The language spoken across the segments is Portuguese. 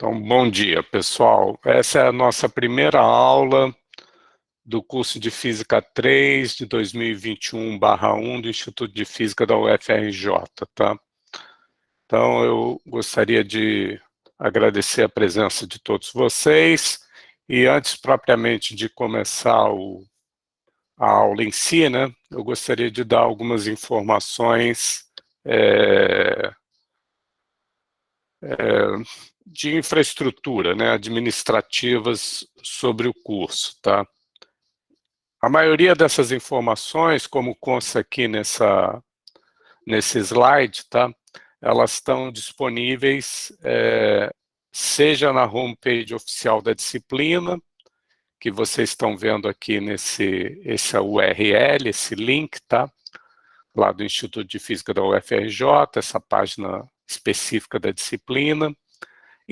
Então, bom dia, pessoal. Essa é a nossa primeira aula do curso de Física 3 de 2021/1 do Instituto de Física da UFRJ, tá? Então, eu gostaria de agradecer a presença de todos vocês e antes propriamente de começar a aula em si, né, eu gostaria de dar algumas informações de infraestrutura, né, administrativas sobre o curso, tá? A maioria dessas informações, como consta aqui nesse slide, tá? Elas estão disponíveis, seja na homepage oficial da disciplina, que vocês estão vendo aqui esse URL, esse link, tá? Lá do Instituto de Física da UFRJ, essa página específica da disciplina,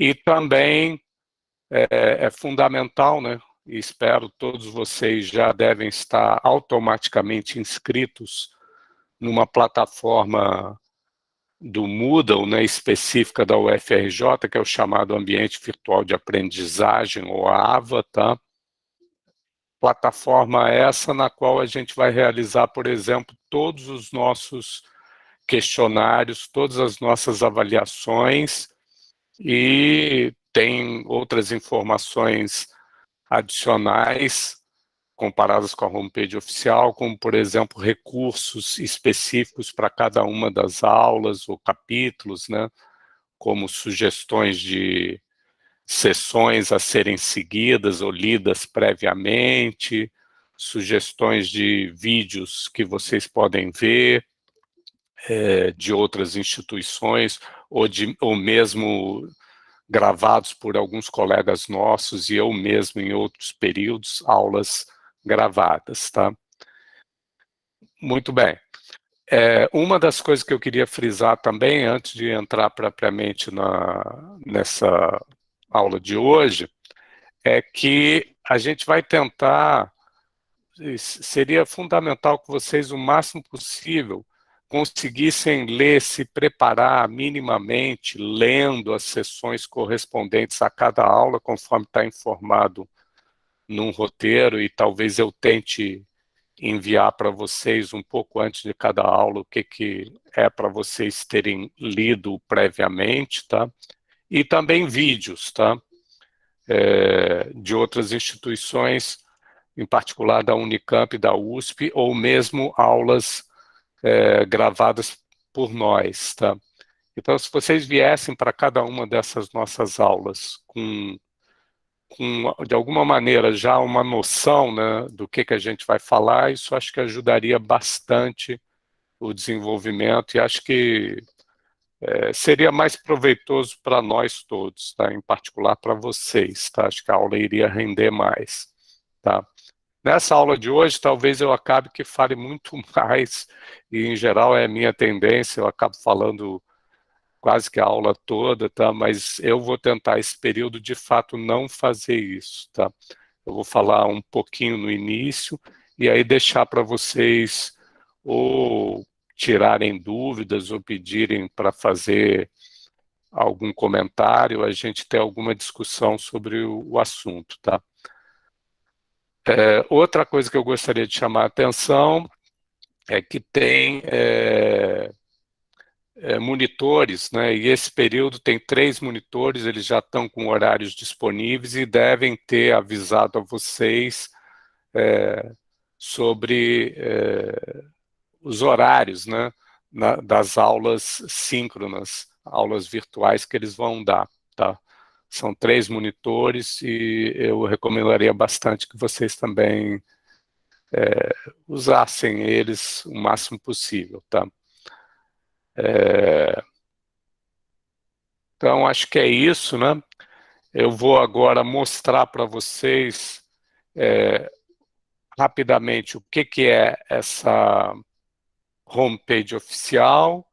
e também é fundamental, né? E espero todos vocês já devem estar automaticamente inscritos numa plataforma do Moodle, né, específica da UFRJ, que é o chamado Ambiente Virtual de Aprendizagem, ou AVA, tá? Plataforma essa na qual a gente vai realizar, por exemplo, todos os nossos questionários, todas as nossas avaliações, e tem outras informações adicionais comparadas com a homepage oficial, como, por exemplo, recursos específicos para cada uma das aulas ou capítulos, né, como sugestões de sessões a serem seguidas ou lidas previamente, sugestões de vídeos que vocês podem ver, de outras instituições, ou mesmo gravados por alguns colegas nossos e eu mesmo em outros períodos, aulas gravadas, tá? Muito bem. Uma das coisas que eu queria frisar também, antes de entrar propriamente nessa aula de hoje, é que a gente vai tentar, seria fundamental que vocês, o máximo possível, conseguissem ler, se preparar minimamente, lendo as sessões correspondentes a cada aula, conforme está informado num roteiro, e talvez eu tente enviar para vocês um pouco antes de cada aula o que é para vocês terem lido previamente, tá? E também vídeos, tá? De outras instituições, em particular da Unicamp e da USP, ou mesmo aulas gravadas por nós, tá? Então, se vocês viessem para cada uma dessas nossas aulas com de alguma maneira, já uma noção, né, do que a gente vai falar, isso acho que ajudaria bastante o desenvolvimento e acho que seria mais proveitoso para nós todos, tá? Em particular para vocês, tá? Acho que a aula iria render mais, tá? Nessa aula de hoje, talvez eu acabe que fale muito mais, e em geral é a minha tendência, eu acabo falando quase que a aula toda, tá? Mas eu vou tentar esse período, de fato, não fazer isso, tá? Eu vou falar um pouquinho no início, e aí deixar para vocês ou tirarem dúvidas ou pedirem para fazer algum comentário, a gente ter alguma discussão sobre o assunto, tá? Outra coisa que eu gostaria de chamar a atenção é que tem monitores, né? E esse período tem 3 monitores, eles já estão com horários disponíveis e devem ter avisado a vocês sobre os horários, né, das aulas síncronas, aulas virtuais que eles vão dar, tá? São 3 monitores e eu recomendaria bastante que vocês também usassem eles o máximo possível, tá? Então, acho que é isso, né? Eu vou agora mostrar para vocês rapidamente o que é essa homepage oficial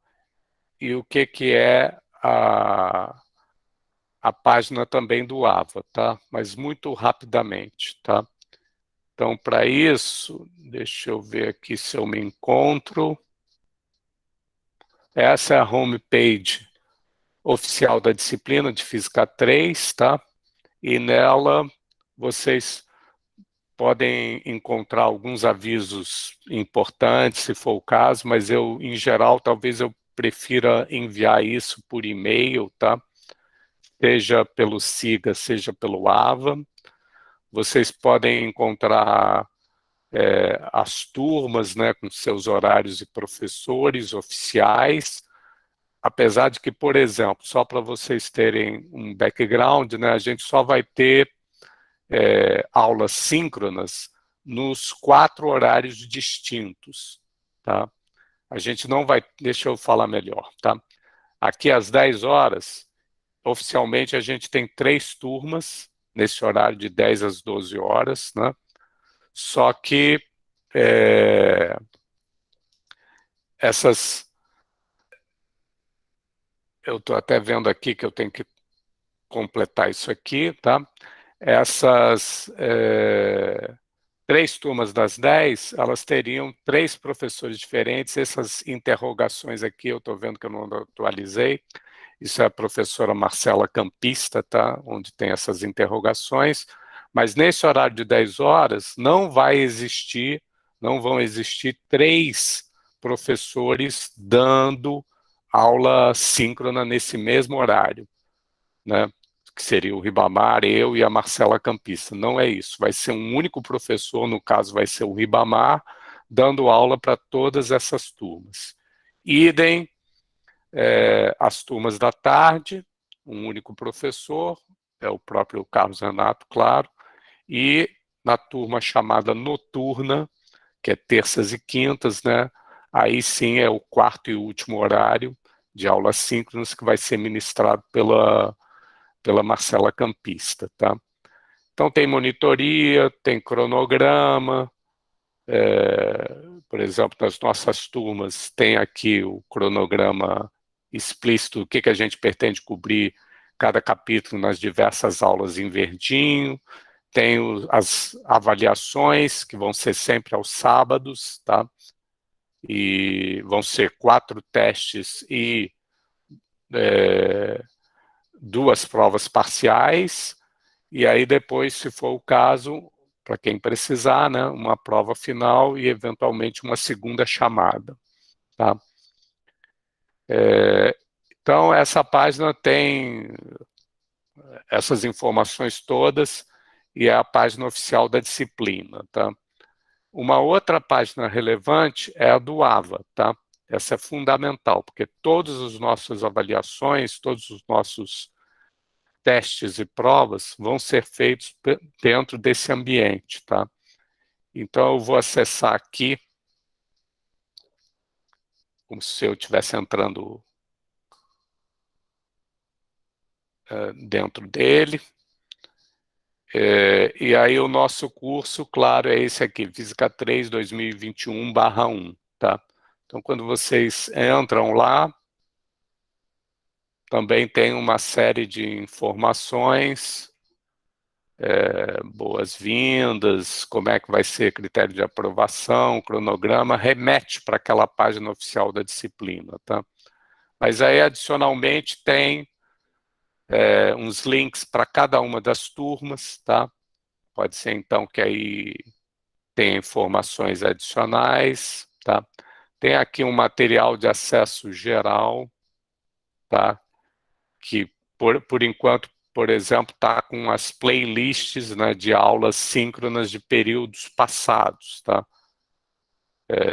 e o que é a página também do AVA, tá? Mas muito rapidamente, tá? Então, para isso, deixa eu ver aqui se eu me encontro. Essa é a homepage oficial da disciplina de Física 3, tá? E nela vocês podem encontrar alguns avisos importantes, se for o caso, mas eu, em geral, talvez eu prefira enviar isso por e-mail, tá? Seja pelo SIGA, seja pelo AVA. Vocês podem encontrar as turmas, né, com seus horários e professores oficiais, apesar de que, por exemplo, só para vocês terem um background, né, a gente só vai ter aulas síncronas nos 4 horários distintos, tá? A gente não vai, deixa eu falar melhor, tá? Aqui às 10 horas, oficialmente a gente tem 3 turmas, nesse horário de 10 às 12 horas, né? Só que essas, eu estou até vendo aqui que eu tenho que completar isso aqui, tá? Essas 3 turmas das 10, elas teriam 3 professores diferentes. Essas interrogações aqui, eu estou vendo que eu não atualizei. Isso é a professora Marcela Campista, tá? Onde tem essas interrogações. Mas nesse horário de 10 horas, não vão existir 3 professores dando aula síncrona nesse mesmo horário, né? Que seria o Ribamar, eu e a Marcela Campista. Não é isso, vai ser um único professor, no caso vai ser o Ribamar, dando aula para todas essas turmas. Idem as turmas da tarde, um único professor, é o próprio Carlos Renato, claro, e na turma chamada noturna, que é terças e quintas, né? Aí sim é o 4º e último horário de aulas síncronas que vai ser ministrado pela Marcela Campista, tá? Então tem monitoria, tem cronograma, por exemplo, nas nossas turmas tem aqui o cronograma explícito, o que a gente pretende cobrir cada capítulo nas diversas aulas em verdinho, tem as avaliações, que vão ser sempre aos sábados, tá? E vão ser 4 testes e 2 provas parciais, e aí depois, se for o caso, para quem precisar, né, uma prova final e eventualmente uma segunda chamada, tá? Então essa página tem essas informações todas e é a página oficial da disciplina, tá? Uma outra página relevante é a do AVA, tá? Essa é fundamental, porque todas as nossas avaliações, todos os nossos testes e provas vão ser feitos dentro desse ambiente, tá? Então eu vou acessar aqui, como se eu estivesse entrando dentro dele. E aí o nosso curso, claro, é esse aqui, Física 3 2021/1, tá? Então quando vocês entram lá, também tem uma série de informações, boas-vindas, como é que vai ser critério de aprovação, cronograma, remete para aquela página oficial da disciplina, tá? Mas aí, adicionalmente, tem uns links para cada uma das turmas, tá? Pode ser, então, que aí tem informações adicionais, tá? Tem aqui um material de acesso geral, tá? Que, por enquanto, por exemplo, está com as playlists, né, de aulas síncronas de períodos passados, tá?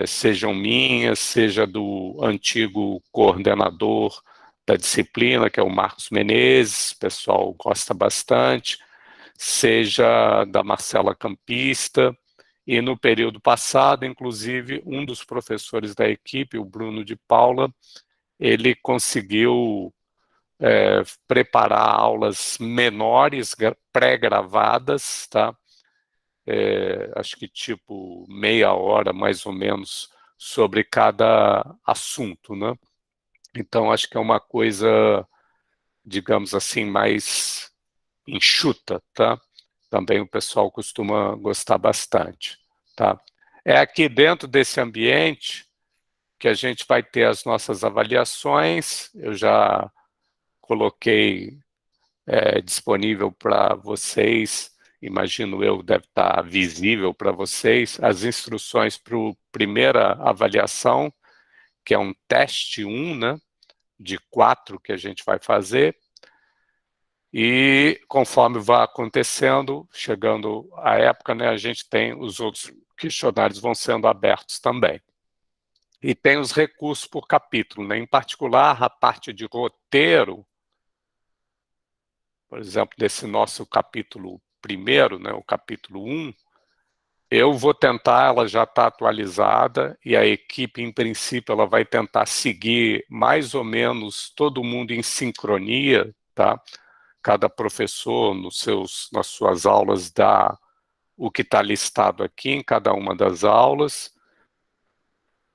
Sejam minhas, seja do antigo coordenador da disciplina, que é o Marcos Menezes, o pessoal gosta bastante, seja da Marcela Campista, e no período passado, inclusive, um dos professores da equipe, o Bruno de Paula, ele conseguiu preparar aulas menores, pré-gravadas, tá? Acho que tipo meia hora, mais ou menos, sobre cada assunto, né? Então, acho que é uma coisa, digamos assim, mais enxuta, tá? Também o pessoal costuma gostar bastante, tá? É aqui dentro desse ambiente que a gente vai ter as nossas avaliações. Eu já coloquei disponível para vocês, imagino eu, deve estar visível para vocês, as instruções para a primeira avaliação, que é um teste 1, né, de 4 que a gente vai fazer, e conforme vai acontecendo, chegando a época, né, a gente tem os outros questionários vão sendo abertos também. E tem os recursos por capítulo, né? Em particular, a parte de roteiro, por exemplo, desse nosso capítulo primeiro, né, o capítulo 1, eu vou tentar, ela já está atualizada, e a equipe, em princípio, ela vai tentar seguir mais ou menos todo mundo em sincronia, tá? Cada professor nas suas aulas dá o que está listado aqui em cada uma das aulas,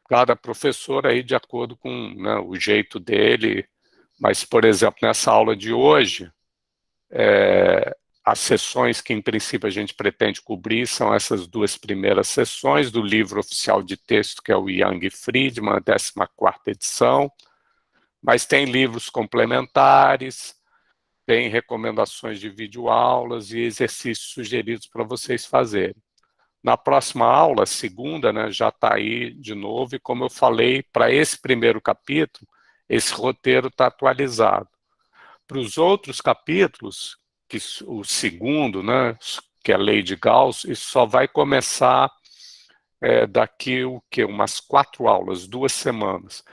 cada professor aí de acordo com, né, o jeito dele, mas, por exemplo, nessa aula de hoje, as sessões que, em princípio, a gente pretende cobrir são essas 2 primeiras sessões do livro oficial de texto, que é o Young e Friedman, a 14ª edição, mas tem livros complementares, tem recomendações de videoaulas e exercícios sugeridos para vocês fazerem. Na próxima aula, segunda, né, já está aí de novo, e como eu falei, para esse primeiro capítulo, esse roteiro está atualizado. Para os outros capítulos, que o segundo, né, que é a lei de Gauss, isso só vai começar daqui umas 4 aulas, 2 semanas.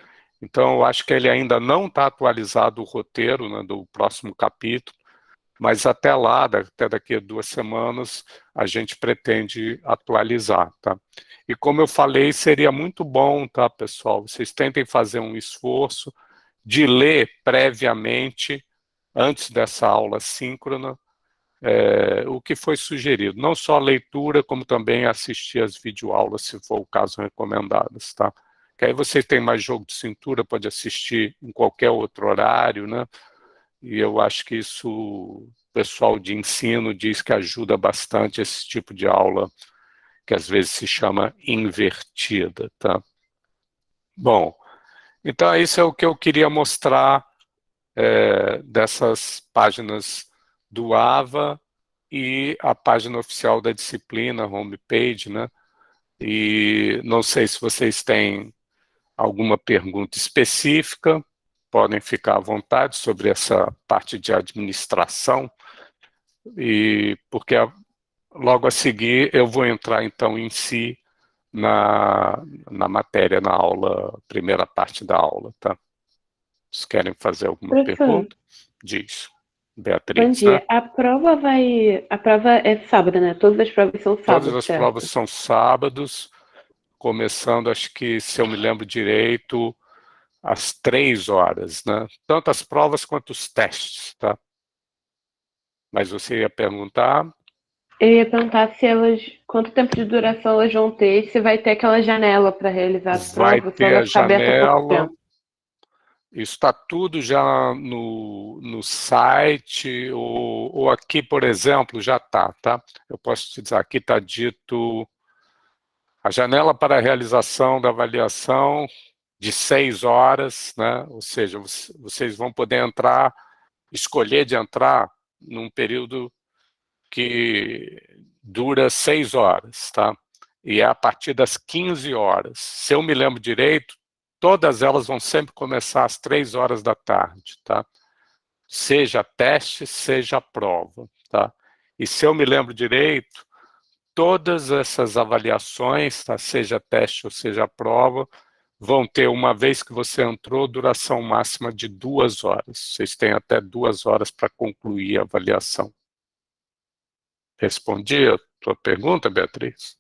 Então, eu acho que ele ainda não está atualizado o roteiro, né, do próximo capítulo, mas até lá, até daqui a 2 semanas, a gente pretende atualizar, tá? E como eu falei, seria muito bom, tá, pessoal? Vocês tentem fazer um esforço de ler previamente, antes dessa aula síncrona, o que foi sugerido. Não só a leitura, como também assistir as videoaulas, se for o caso, recomendadas, tá? Que aí vocês têm mais jogo de cintura, pode assistir em qualquer outro horário, né? E eu acho que isso, o pessoal de ensino diz que ajuda bastante esse tipo de aula, que às vezes se chama invertida, tá? Bom, então isso é o que eu queria mostrar dessas páginas do AVA e a página oficial da disciplina, homepage, né? E não sei se vocês têm alguma pergunta específica, podem ficar à vontade sobre essa parte de administração, e porque logo a seguir eu vou entrar então em si na matéria, na aula, primeira parte da aula, tá? Vocês querem fazer alguma Professor, pergunta? Diz, bom Beatriz, né? dia. A prova é sábado, né? Todas as provas são Todas sábado, as provas certo? são sábados, começando, acho que, se eu me lembro direito, às 3 horas, né? Tanto as provas quanto os testes, tá? Mas você ia perguntar? Eu ia perguntar se elas, quanto tempo de duração elas vão ter, e se vai ter aquela janela para realizar as Vai provas, se ela ter vai a ficar aberta há pouco janela, tempo. isso está tudo já no site, ou aqui, por exemplo, já está, tá? Eu posso te dizer, aqui está dito a janela para a realização da avaliação de 6 horas, né? Ou seja, vocês vão poder entrar, escolher de entrar num período que dura 6 horas, tá? E é a partir das 15 horas. Se eu me lembro direito, todas elas vão sempre começar às 3 horas da tarde, tá? Seja teste, seja prova, tá? E se eu me lembro direito, todas essas avaliações, tá? Seja teste ou seja prova, vão ter, uma vez que você entrou, duração máxima de 2 horas. Vocês têm até 2 horas para concluir a avaliação. Respondi a tua pergunta, Beatriz?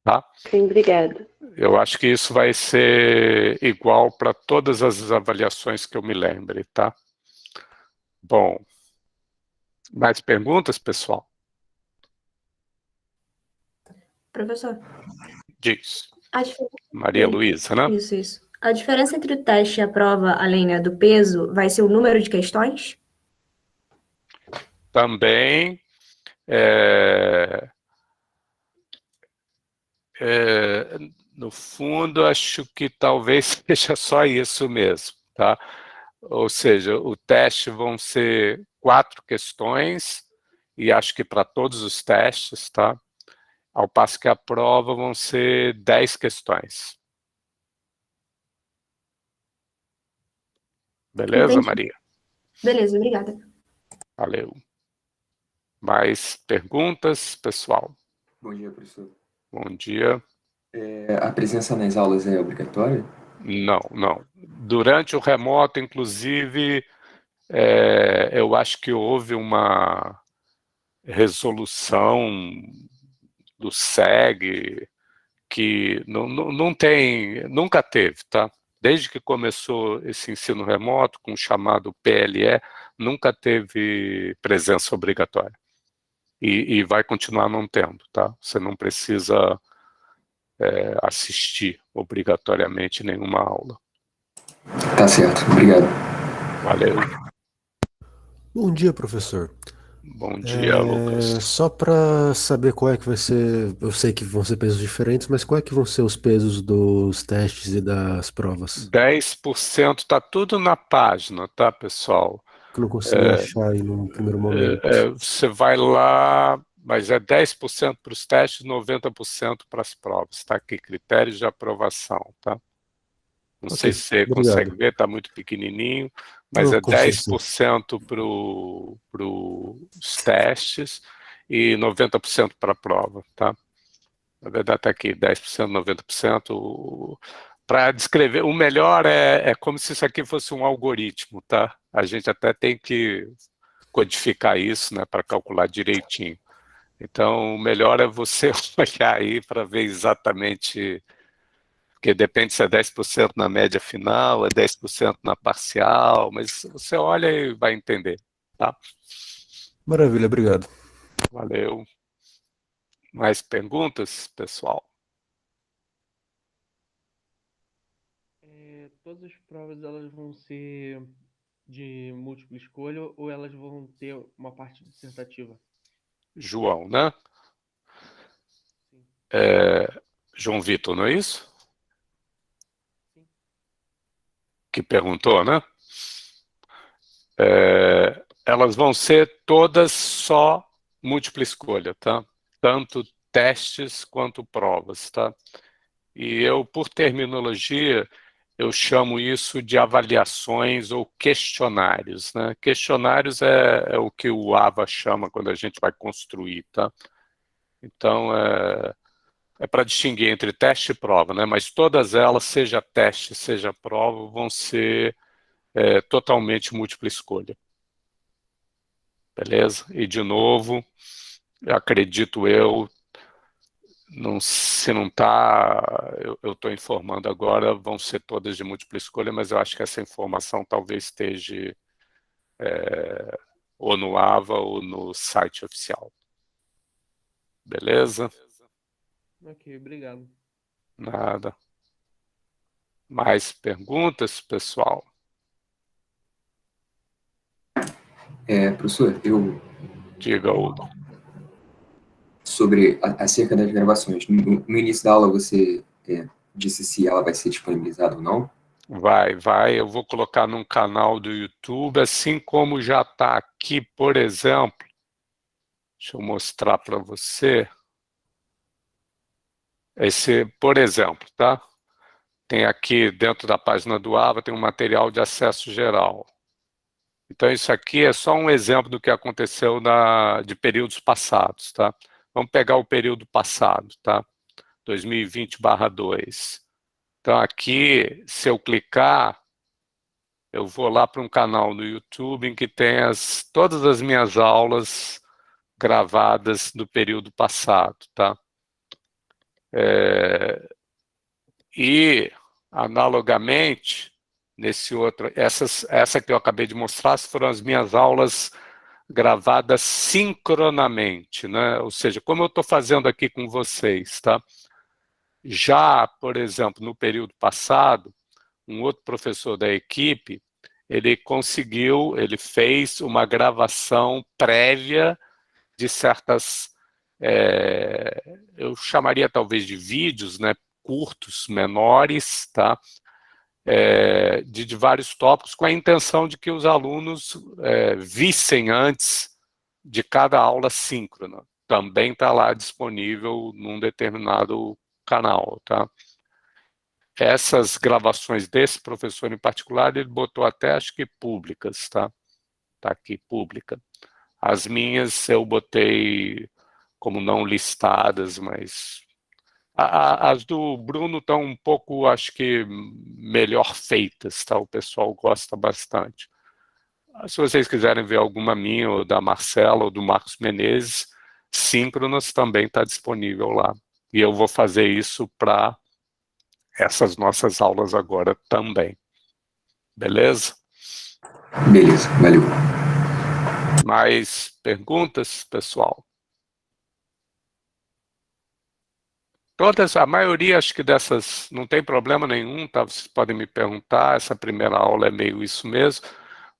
Tá? Sim, obrigada. Eu acho que isso vai ser igual para todas as avaliações que eu me lembre, tá? Bom, mais perguntas, pessoal? Professor, Diz. a diferença Maria Luísa, né? Isso. A diferença entre o teste e a prova, além, né, do peso, vai ser o número de questões? Também, no fundo, acho que talvez seja só isso mesmo, tá? Ou seja, o teste vão ser 4 questões, e acho que para todos os testes, tá? Ao passo que a prova vão ser 10 questões. Beleza, Entendi. Maria? Beleza, obrigada. Valeu. Mais perguntas, pessoal? Bom dia, professor. Bom dia. A presença nas aulas é obrigatória? Não, não. Durante o remoto, inclusive, eu acho que houve uma resolução do SEG que não tem, nunca teve, tá? Desde que começou esse ensino remoto, com o chamado PLE, nunca teve presença obrigatória. E vai continuar não tendo, tá? Você não precisa assistir obrigatoriamente nenhuma aula. Tá certo, obrigado. Valeu. Bom dia, professor. Bom dia, Lucas. Só para saber qual é que vai ser, eu sei que vão ser pesos diferentes, mas qual é que vão ser os pesos dos testes e das provas? 10% está tudo na página, tá, pessoal? Que eu não consegui achar aí no primeiro momento. Você vai lá, mas é 10% para os testes, 90% para as provas, tá? Aqui, critérios de aprovação, tá? Não sei se você consegue ver, está muito pequenininho, mas é 10% para os testes e 90% para a prova, tá? Na verdade está aqui, 10%, 90%. Para descrever, o melhor é como se isso aqui fosse um algoritmo, tá? A gente até tem que codificar isso, né, para calcular direitinho. Então, o melhor é você olhar aí para ver exatamente, porque depende se é 10% na média final, é 10% na parcial, mas você olha e vai entender, tá? Maravilha, obrigado. Valeu. Mais perguntas, pessoal? Todas as provas elas vão ser de múltipla escolha ou elas vão ter uma parte dissertativa? João, né? Sim. João Vitor, não é isso? Sim. Que perguntou, né? Elas vão ser todas só múltipla escolha, tá? Tanto testes quanto provas, tá? E eu, por terminologia, eu chamo isso de avaliações ou questionários, né? Questionários é o que o AVA chama quando a gente vai construir, tá? Então, é para distinguir entre teste e prova, né? Mas todas elas, seja teste, seja prova, vão ser totalmente múltipla escolha. Beleza? E, de novo, acredito eu, se não está, eu estou informando agora, vão ser todas de múltipla escolha, mas eu acho que essa informação talvez esteja ou no AVA ou no site oficial. Beleza? Ok, obrigado. Nada. Mais perguntas, pessoal? Professor, Diga, Hugo. sobre acerca das gravações, no início da aula você disse se ela vai ser disponibilizada ou não? Vai. Eu vou colocar num canal do YouTube, assim como já está aqui, por exemplo. Deixa eu mostrar para você. Por exemplo, tá? Tem aqui dentro da página do AVA, tem um material de acesso geral. Então, isso aqui é só um exemplo do que aconteceu de períodos passados, tá? Vamos pegar o período passado, tá? 2020/2. Então, aqui, se eu clicar, eu vou lá para um canal no YouTube em que tem todas as minhas aulas gravadas do período passado, tá? E, analogamente, nesse outro, essa que eu acabei de mostrar foram as minhas aulas gravadas sincronamente, né? Ou seja, como eu estou fazendo aqui com vocês, tá? Já, por exemplo, no período passado, um outro professor da equipe, ele fez uma gravação prévia de certas, eu chamaria talvez de vídeos, né, curtos, menores, tá? de vários tópicos, com a intenção de que os alunos vissem antes de cada aula síncrona. Também está lá disponível num determinado canal, tá? Essas gravações desse professor em particular, ele botou até, acho que públicas, tá? Tá aqui, pública. As minhas eu botei como não listadas, mas as do Bruno estão um pouco, acho que, melhor feitas, tá? O pessoal gosta bastante. Se vocês quiserem ver alguma minha, ou da Marcela, ou do Marcos Menezes, síncronas também está disponível lá. E eu vou fazer isso para essas nossas aulas agora também. Beleza? Beleza, valeu. Mais perguntas, pessoal? Todas, a maioria, acho que dessas, não tem problema nenhum, tá? Vocês podem me perguntar, essa primeira aula é meio isso mesmo,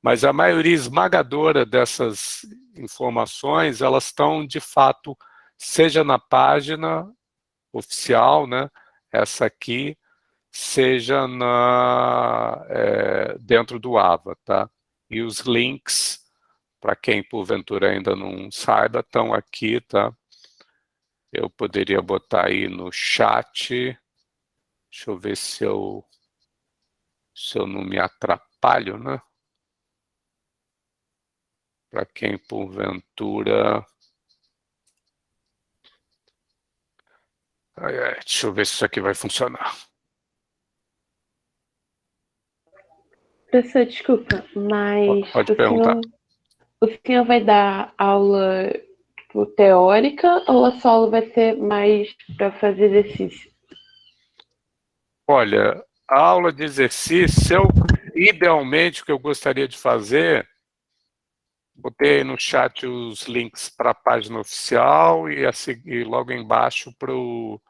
mas a maioria esmagadora dessas informações, elas estão, de fato, seja na página oficial, né, essa aqui, seja dentro do AVA, tá? E os links, para quem porventura ainda não saiba, estão aqui, tá? Eu poderia botar aí no chat. Deixa eu ver se eu não me atrapalho, né? Para quem porventura... deixa eu ver se isso aqui vai funcionar. Professor, desculpa, mas Pode perguntar. o senhor vai dar aula tipo, teórica ou a sua aula vai ser mais para fazer exercício? Olha, a aula de exercício, idealmente o que eu gostaria de fazer, botei no chat os links para a página oficial e logo embaixo para o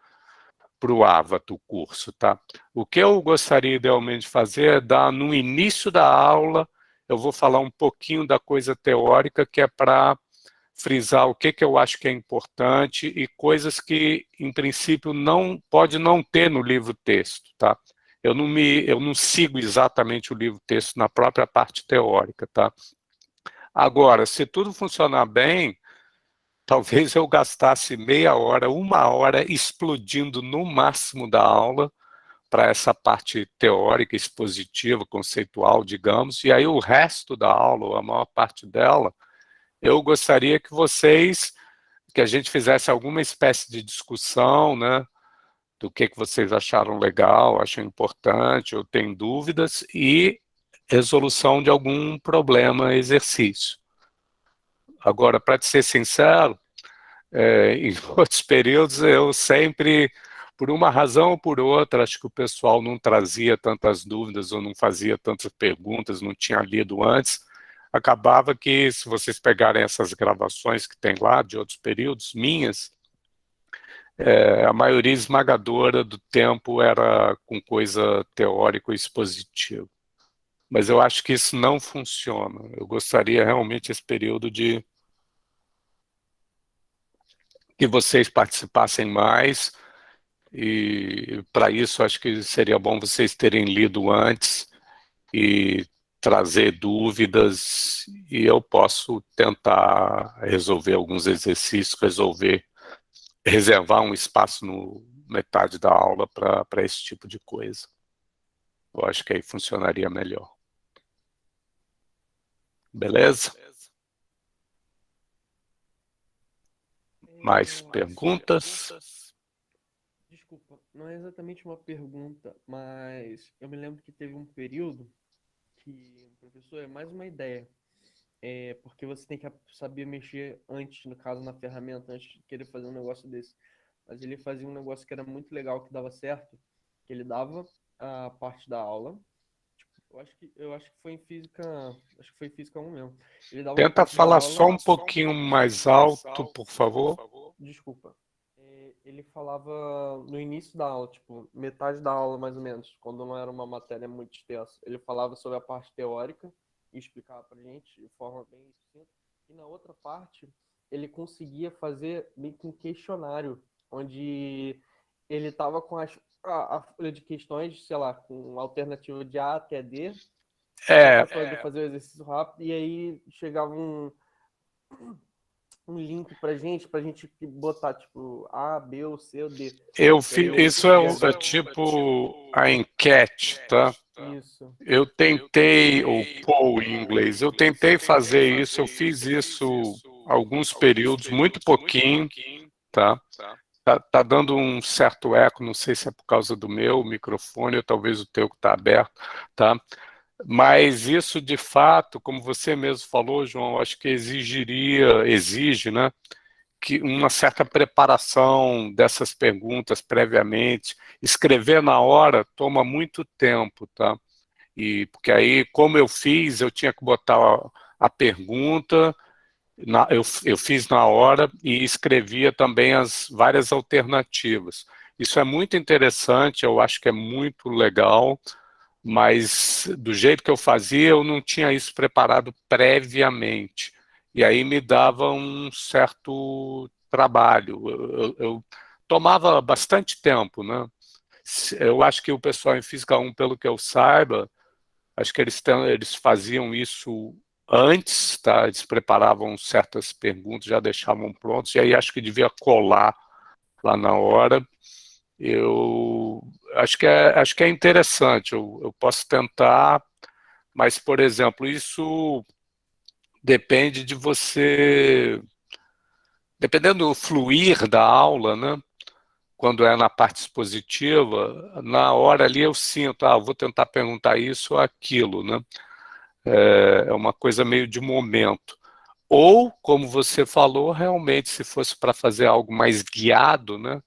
AVA do curso, tá? O que eu gostaria idealmente de fazer é dar no início da aula, eu vou falar um pouquinho da coisa teórica, que é para frisar o que eu acho que é importante e coisas que, em princípio, pode não ter no livro-texto, tá? Eu não sigo exatamente o livro-texto na própria parte teórica, tá? Agora, se tudo funcionar bem, talvez eu gastasse meia hora, uma hora explodindo no máximo da aula para essa parte teórica, expositiva, conceitual, digamos, e aí o resto da aula, ou a maior parte dela, eu gostaria que a gente fizesse alguma espécie de discussão, né, do que vocês acharam legal, acham importante, ou têm dúvidas, e resolução de algum problema, exercício. Agora, para ser sincero, em outros períodos eu sempre, por uma razão ou por outra, acho que o pessoal não trazia tantas dúvidas ou não fazia tantas perguntas, não tinha lido antes, acabava que, se vocês pegarem essas gravações que tem lá, de outros períodos, minhas, a maioria esmagadora do tempo era com coisa teórica ou expositiva. Mas eu acho que isso não funciona. Eu gostaria realmente esse período de que vocês participassem mais, e para isso acho que seria bom vocês terem lido antes e trazer dúvidas, e eu posso tentar resolver alguns exercícios, reservar um espaço no metade da aula para esse tipo de coisa. Eu acho que aí funcionaria melhor. Beleza? Mais perguntas? Desculpa, não é exatamente uma pergunta, mas eu me lembro que teve um período que o professor é mais uma ideia. Porque você tem que saber mexer antes, no caso, na ferramenta, antes de querer fazer um negócio desse. Mas ele fazia um negócio que era muito legal, que dava certo, que ele dava a parte da aula. Tipo, eu acho que foi em física, acho que foi em física 1 mesmo. Ele dava uma Tenta parte da falar aula. só um pouquinho mais alto, por favor. Desculpa. Ele falava no início da aula, tipo, metade da aula mais ou menos, quando não era uma matéria muito extensa. Ele falava sobre a parte teórica e explicava pra gente de forma bem simples. E na outra parte, ele conseguia fazer meio que um questionário, onde ele tava com a folha de questões, sei lá, com alternativa de A até D, É, para fazer o exercício rápido, e aí chegava um link pra gente botar, tipo, A, B, ou C, ou D. eu E fiz, aí isso é tipo a enquete, tá? isso. Eu tentei, ou poll em inglês, eu tentei fazer isso, eu fiz isso alguns períodos, muito pouquinho, tá? Tá dando um certo eco, não sei se é por causa do meu microfone, ou talvez o teu que está aberto, tá? Mas isso, de fato, como você mesmo falou, João, acho que exige, né, que uma certa preparação dessas perguntas previamente. Escrever na hora toma muito tempo, tá? E porque aí, como eu fiz, eu tinha que botar a pergunta, eu fiz na hora e escrevia também as várias alternativas. Isso é muito interessante, eu acho que é muito legal, mas do jeito que eu fazia, eu não tinha isso preparado previamente. E aí me dava um certo trabalho. Eu tomava bastante tempo, né? Eu acho que o pessoal em Física 1, pelo que eu saiba, acho que eles faziam isso antes, tá? Eles preparavam certas perguntas, já deixavam prontos, e aí acho que devia colar lá na hora. Eu acho que é interessante, eu posso tentar, mas, por exemplo, isso depende de você, dependendo do fluir da aula, né? Quando é na parte expositiva, na hora ali eu sinto, vou tentar perguntar isso ou aquilo, né? É uma coisa meio de momento. Ou, como você falou, realmente, se fosse para fazer algo mais guiado, né?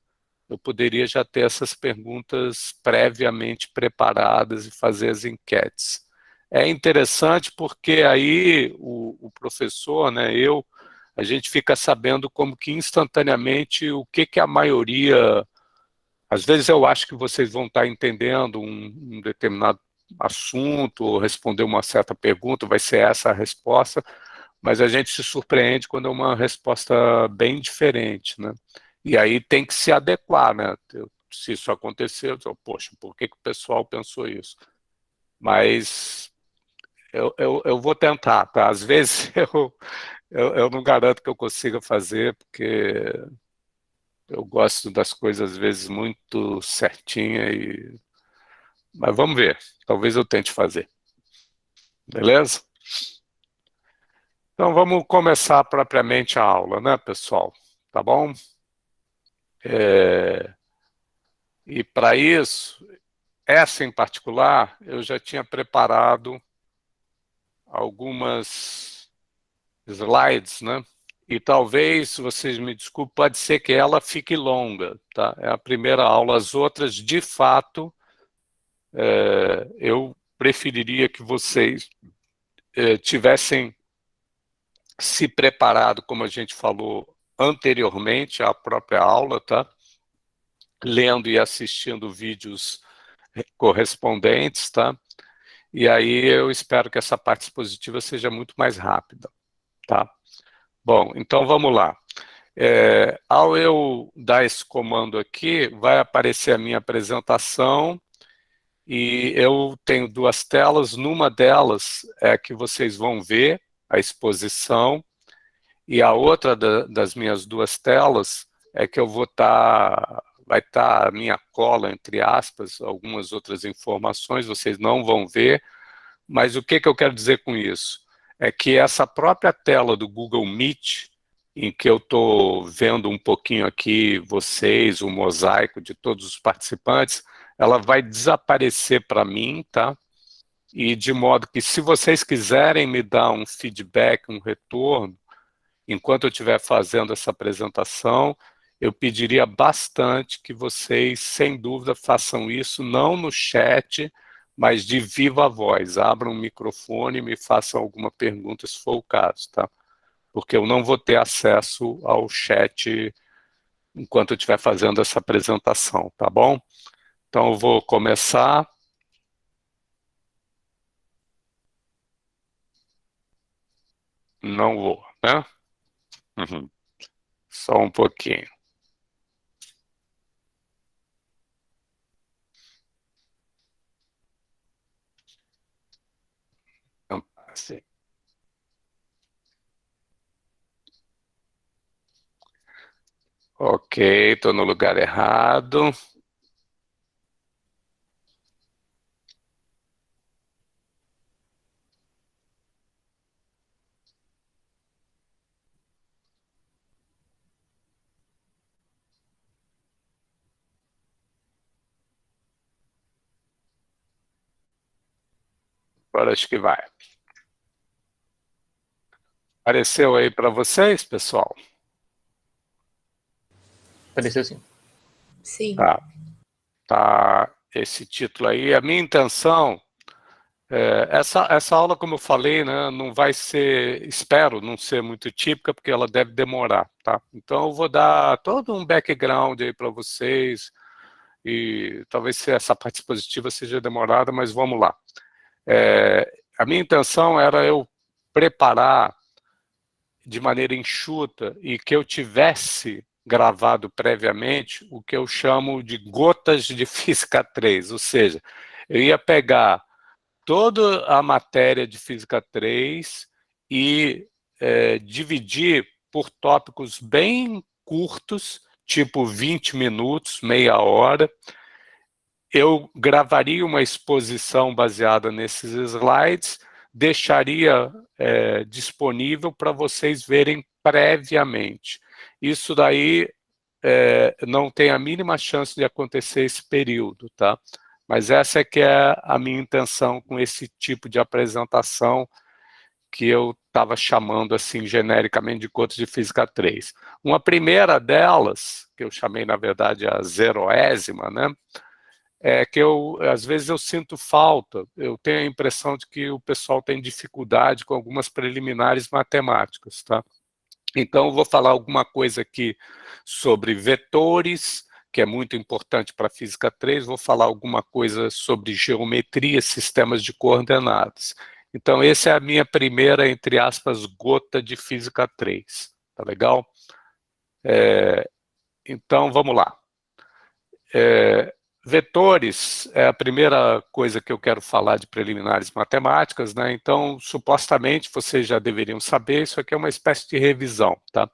Eu poderia já ter essas perguntas previamente preparadas e fazer as enquetes. É interessante porque aí o professor, né, a gente fica sabendo como que instantaneamente o que a maioria... Às vezes eu acho que vocês vão estar entendendo um determinado assunto ou responder uma certa pergunta, vai ser essa a resposta, mas a gente se surpreende quando é uma resposta bem diferente, né? E aí tem que se adequar, né? Se isso acontecer, eu digo, poxa, por que o pessoal pensou isso? Mas eu vou tentar, tá? Às vezes eu não garanto que eu consiga fazer, porque eu gosto das coisas, às vezes, muito certinha, mas vamos ver. Talvez eu tente fazer. Beleza? Então vamos começar propriamente a aula, né, pessoal? Tá bom? E para isso, essa em particular, eu já tinha preparado algumas slides, né? E talvez, se vocês me desculpem, pode ser que ela fique longa, tá? É a primeira aula, as outras, de fato, eu preferiria que vocês tivessem se preparado, como a gente falou anteriormente, à própria aula, tá? Lendo e assistindo vídeos correspondentes, tá? E aí eu espero que essa parte expositiva seja muito mais rápida, tá? Bom, então vamos lá. Ao eu dar esse comando aqui, vai aparecer a minha apresentação e eu tenho duas telas. Numa delas é que vocês vão ver a exposição e a outra das minhas duas telas é que eu vou vai estar a minha cola, entre aspas, algumas outras informações, vocês não vão ver, mas o que eu quero dizer com isso? É que essa própria tela do Google Meet, em que eu estou vendo um pouquinho aqui vocês, o mosaico de todos os participantes, ela vai desaparecer para mim, tá? E de modo que, se vocês quiserem me dar um feedback, um retorno, enquanto eu estiver fazendo essa apresentação, eu pediria bastante que vocês, sem dúvida, façam isso, não no chat, mas de viva voz. Abram o microfone e me façam alguma pergunta, se for o caso, tá? Porque eu não vou ter acesso ao chat enquanto eu estiver fazendo essa apresentação, tá bom? Então eu vou começar. Não vou, né? Uhum. Só um pouquinho. Assim. Ok, estou no lugar errado. Agora acho que vai. Apareceu aí para vocês, pessoal? Apareceu sim. Sim. Tá esse título aí. A minha intenção, essa aula, como eu falei, né, não vai ser, espero não ser muito típica, porque ela deve demorar, tá? Então eu vou dar todo um background aí para vocês, e talvez essa parte expositiva seja demorada, mas vamos lá. A minha intenção era eu preparar de maneira enxuta e que eu tivesse gravado previamente o que eu chamo de gotas de Física 3, ou seja, eu ia pegar toda a matéria de Física 3 e dividir por tópicos bem curtos, tipo 20 minutos, meia hora. Eu gravaria uma exposição baseada nesses slides, deixaria disponível para vocês verem previamente. Isso daí não tem a mínima chance de acontecer esse período, tá? Mas essa é que é a minha intenção com esse tipo de apresentação que eu estava chamando assim genericamente de gotas de Física 3. Uma primeira delas, que eu chamei na verdade a zeroésima, né? É que às vezes eu sinto falta, eu tenho a impressão de que o pessoal tem dificuldade com algumas preliminares matemáticas, tá? Então eu vou falar alguma coisa aqui sobre vetores, que é muito importante para a Física 3, vou falar alguma coisa sobre geometria, sistemas de coordenadas. Então essa é a minha primeira, entre aspas, gota de Física 3, tá legal? Então vamos lá. Vetores é a primeira coisa que eu quero falar de preliminares matemáticas, né? Então, supostamente, vocês já deveriam saber, isso aqui é uma espécie de revisão, tá?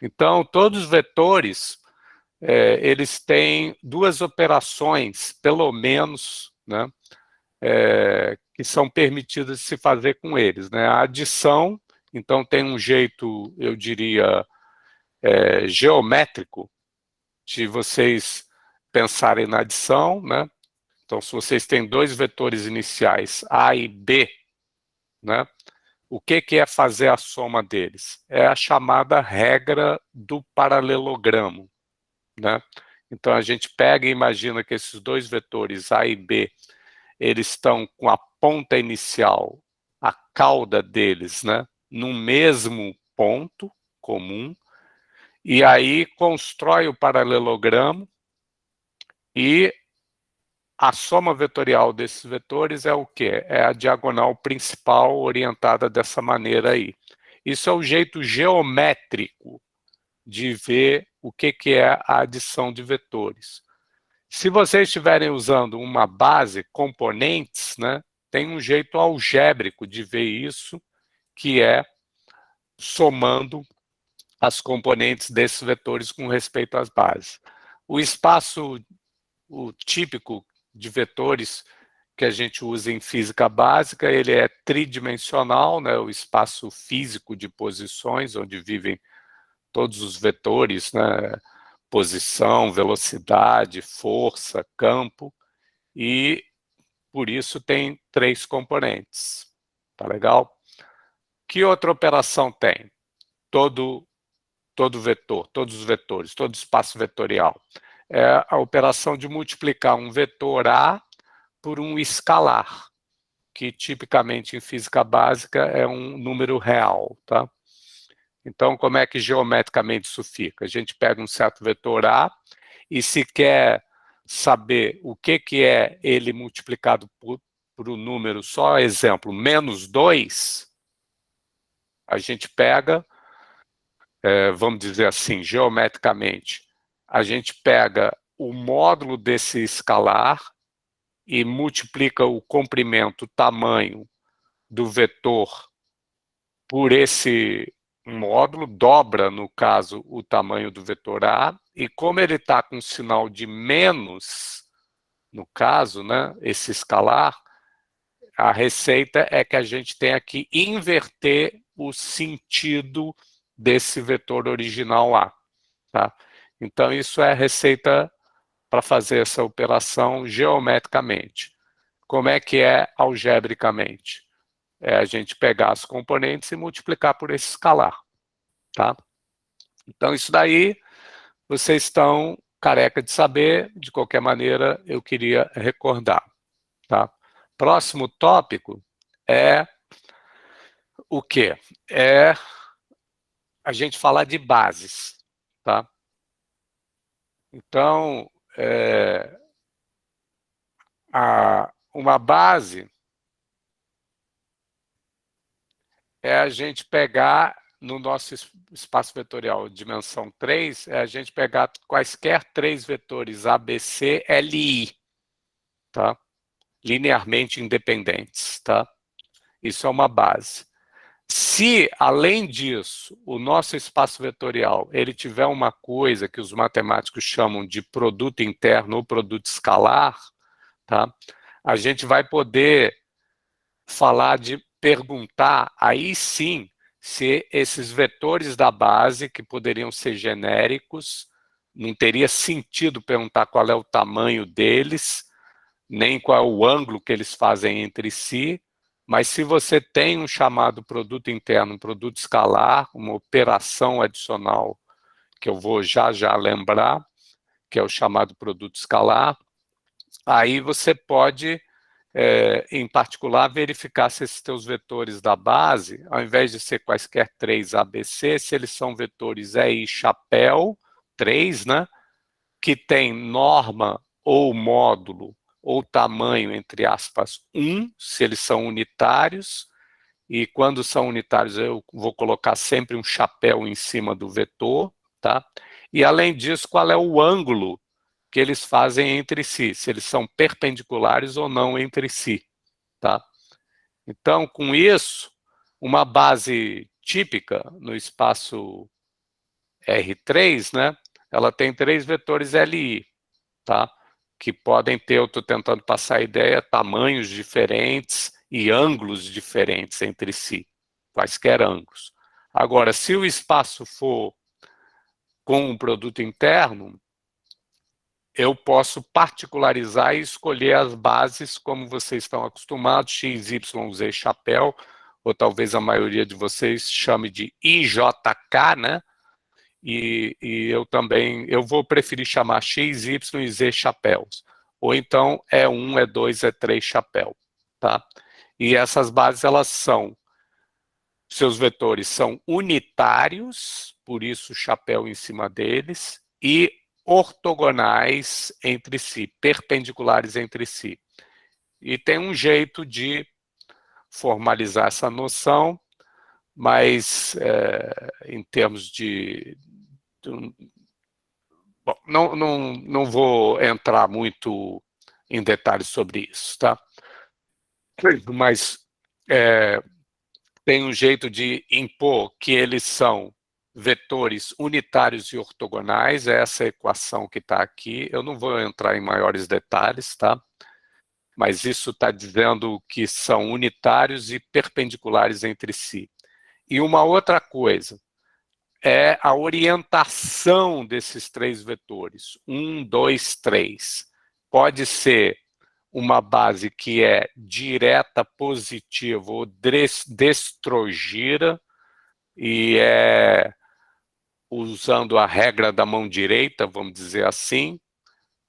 Então, todos os vetores, eles têm duas operações, pelo menos, né? Que são permitidas de se fazer com eles, né? A adição, então, tem um jeito, eu diria, geométrico, de vocês pensarem na adição, né? Então, se vocês têm dois vetores iniciais, A e B, né? O que é fazer a soma deles? É a chamada regra do paralelogramo, né? Então, a gente pega e imagina que esses dois vetores, A e B, eles estão com a ponta inicial, a cauda deles, né? No mesmo ponto comum, e aí constrói o paralelogramo, e a soma vetorial desses vetores é o quê? É a diagonal principal orientada dessa maneira aí. Isso é o jeito geométrico de ver o que é a adição de vetores. Se vocês estiverem usando uma base, componentes, né, tem um jeito algébrico de ver isso, que é somando as componentes desses vetores com respeito às bases. O espaço típico de vetores que a gente usa em física básica, ele é tridimensional, né, o espaço físico de posições, onde vivem todos os vetores, né, posição, velocidade, força, campo, e por isso tem três componentes. Tá legal? Que outra operação tem? Todo vetor, todos os vetores, todo espaço vetorial. É a operação de multiplicar um vetor A por um escalar, que tipicamente em física básica é um número real, tá? Então, como é que geometricamente isso fica? A gente pega um certo vetor A e se quer saber o que é ele multiplicado por um número, só exemplo, menos 2, a gente pega, vamos dizer assim, geometricamente, a gente pega o módulo desse escalar e multiplica o comprimento, o tamanho, do vetor por esse módulo, dobra, no caso, o tamanho do vetor A, e como ele está com sinal de menos, no caso, né, esse escalar, a receita é que a gente tenha que inverter o sentido desse vetor original A. Tá? Então, isso é a receita para fazer essa operação geometricamente. Como é que é algebricamente? É a gente pegar as componentes e multiplicar por esse escalar. Tá? Então, isso daí vocês estão careca de saber, de qualquer maneira, eu queria recordar. Tá? Próximo tópico é o quê? É a gente falar de bases. Tá? Então, uma base é a gente pegar, no nosso espaço vetorial dimensão 3, é a gente pegar quaisquer 3 vetores ABC, LI, tá? Linearmente independentes. Tá? Isso é uma base. Se, além disso, o nosso espaço vetorial ele tiver uma coisa que os matemáticos chamam de produto interno ou produto escalar, tá? A gente vai poder falar de perguntar, aí sim, se esses vetores da base, que poderiam ser genéricos, não teria sentido perguntar qual é o tamanho deles, nem qual é o ângulo que eles fazem entre si, mas se você tem um chamado produto interno, um produto escalar, uma operação adicional, que eu vou já lembrar, que é o chamado produto escalar, aí você pode, em particular, verificar se esses teus vetores da base, ao invés de ser quaisquer 3 ABC, se eles são vetores EI chapéu, 3, né, que tem norma ou módulo ou tamanho, entre aspas, 1, se eles são unitários, e quando são unitários eu vou colocar sempre um chapéu em cima do vetor, tá? E além disso, qual é o ângulo que eles fazem entre si, se eles são perpendiculares ou não entre si, tá? Então, com isso, uma base típica no espaço R3, né, ela tem 3 vetores LI, tá? Que podem ter, eu estou tentando passar a ideia, tamanhos diferentes e ângulos diferentes entre si, quaisquer ângulos. Agora, se o espaço for com um produto interno, eu posso particularizar e escolher as bases como vocês estão acostumados, X, Y, Z, chapéu, ou talvez a maioria de vocês chame de IJK, né? E eu vou preferir chamar X, Y e Z chapéus. Ou então E1, E2, E3 chapéu. Tá? E essas bases, elas são, seus vetores são unitários, por isso chapéu em cima deles, e ortogonais entre si, perpendiculares entre si. E tem um jeito de formalizar essa noção, mas em termos bom, não vou entrar muito em detalhes sobre isso, tá? Mas tem um jeito de impor que eles são vetores unitários e ortogonais, é essa equação que está aqui. Eu não vou entrar em maiores detalhes, tá? Mas isso está dizendo que são unitários e perpendiculares entre si. E uma outra coisa é a orientação desses 3 vetores, 1, 2, 3. Pode ser uma base que é direta positiva ou destrogira, e é usando a regra da mão direita, vamos dizer assim,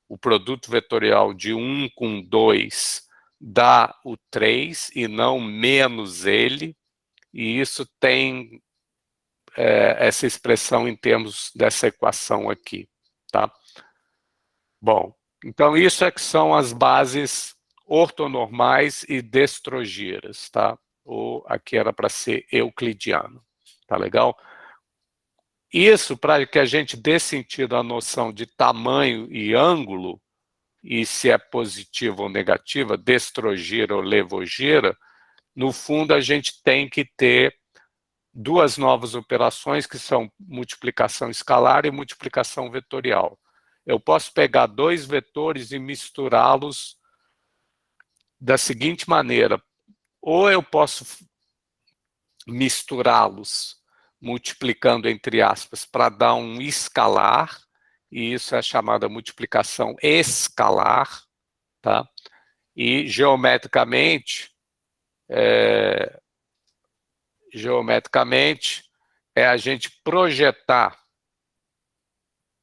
o produto vetorial de 1 com 2 dá o 3 e não menos ele, e isso tem essa expressão em termos dessa equação aqui, tá? Bom, então isso é que são as bases ortonormais e destrogíras, tá? Ou aqui era para ser euclidiano, tá legal? Isso para que a gente dê sentido à noção de tamanho e ângulo, e se é positiva ou negativa, destrogira ou levogira, no fundo, a gente tem que ter duas novas operações, que são multiplicação escalar e multiplicação vetorial. Eu posso pegar dois vetores e misturá-los da seguinte maneira: ou eu posso misturá-los multiplicando entre aspas para dar um escalar, e isso é chamada multiplicação escalar, tá? E geometricamente é a gente projetar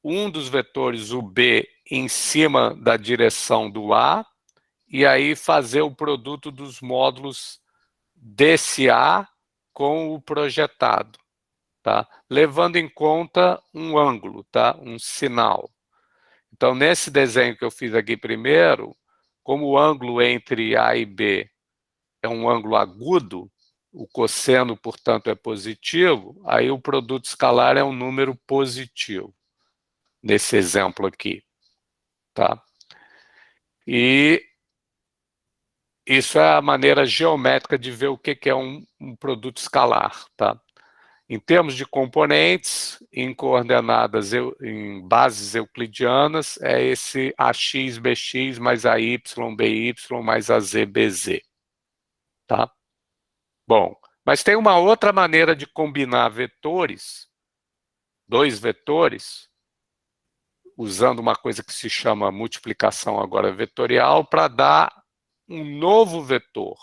um dos vetores, o B, em cima da direção do A, e aí fazer o produto dos módulos desse A com o projetado, tá? Levando em conta um ângulo, tá? Um sinal. Então, nesse desenho que eu fiz aqui primeiro, como o ângulo entre A e B é um ângulo agudo, o cosseno, portanto, é positivo, aí o produto escalar é um número positivo, nesse exemplo aqui, tá? E isso é a maneira geométrica de ver o que é um produto escalar, tá? Em termos de componentes, em coordenadas, em bases euclidianas, é esse AX, BX mais AY, BY mais AZ, BZ, tá? Bom, mas tem uma outra maneira de combinar vetores, dois vetores, usando uma coisa que se chama multiplicação agora vetorial, para dar um novo vetor,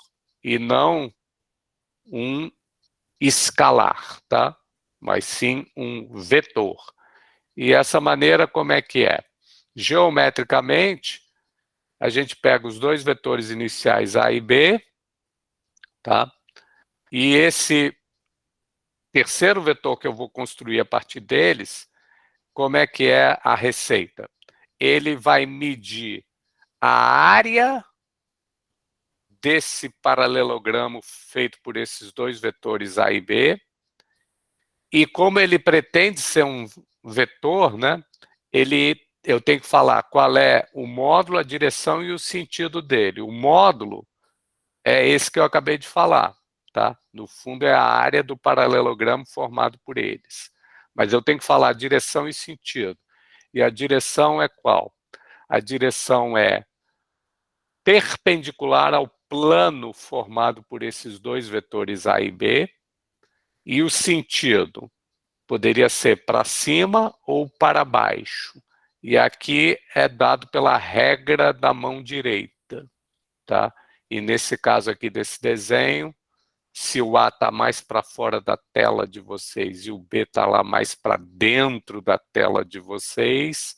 e não um escalar, tá? Mas sim um vetor. E essa maneira como é que é? Geometricamente, a gente pega os dois vetores iniciais A e B, tá? E esse terceiro vetor que eu vou construir a partir deles, como é que é a receita? Ele vai medir a área desse paralelogramo feito por esses dois vetores A e B, e como ele pretende ser um vetor, né, eu tenho que falar qual é o módulo, a direção e o sentido dele. O módulo é esse que eu acabei de falar, tá? No fundo é a área do paralelogramo formado por eles. Mas eu tenho que falar direção e sentido. E a direção é qual? A direção é perpendicular ao plano formado por esses dois vetores A e B, e o sentido poderia ser para cima ou para baixo. E aqui é dado pela regra da mão direita, tá? E nesse caso aqui desse desenho, se o A está mais para fora da tela de vocês e o B está lá mais para dentro da tela de vocês,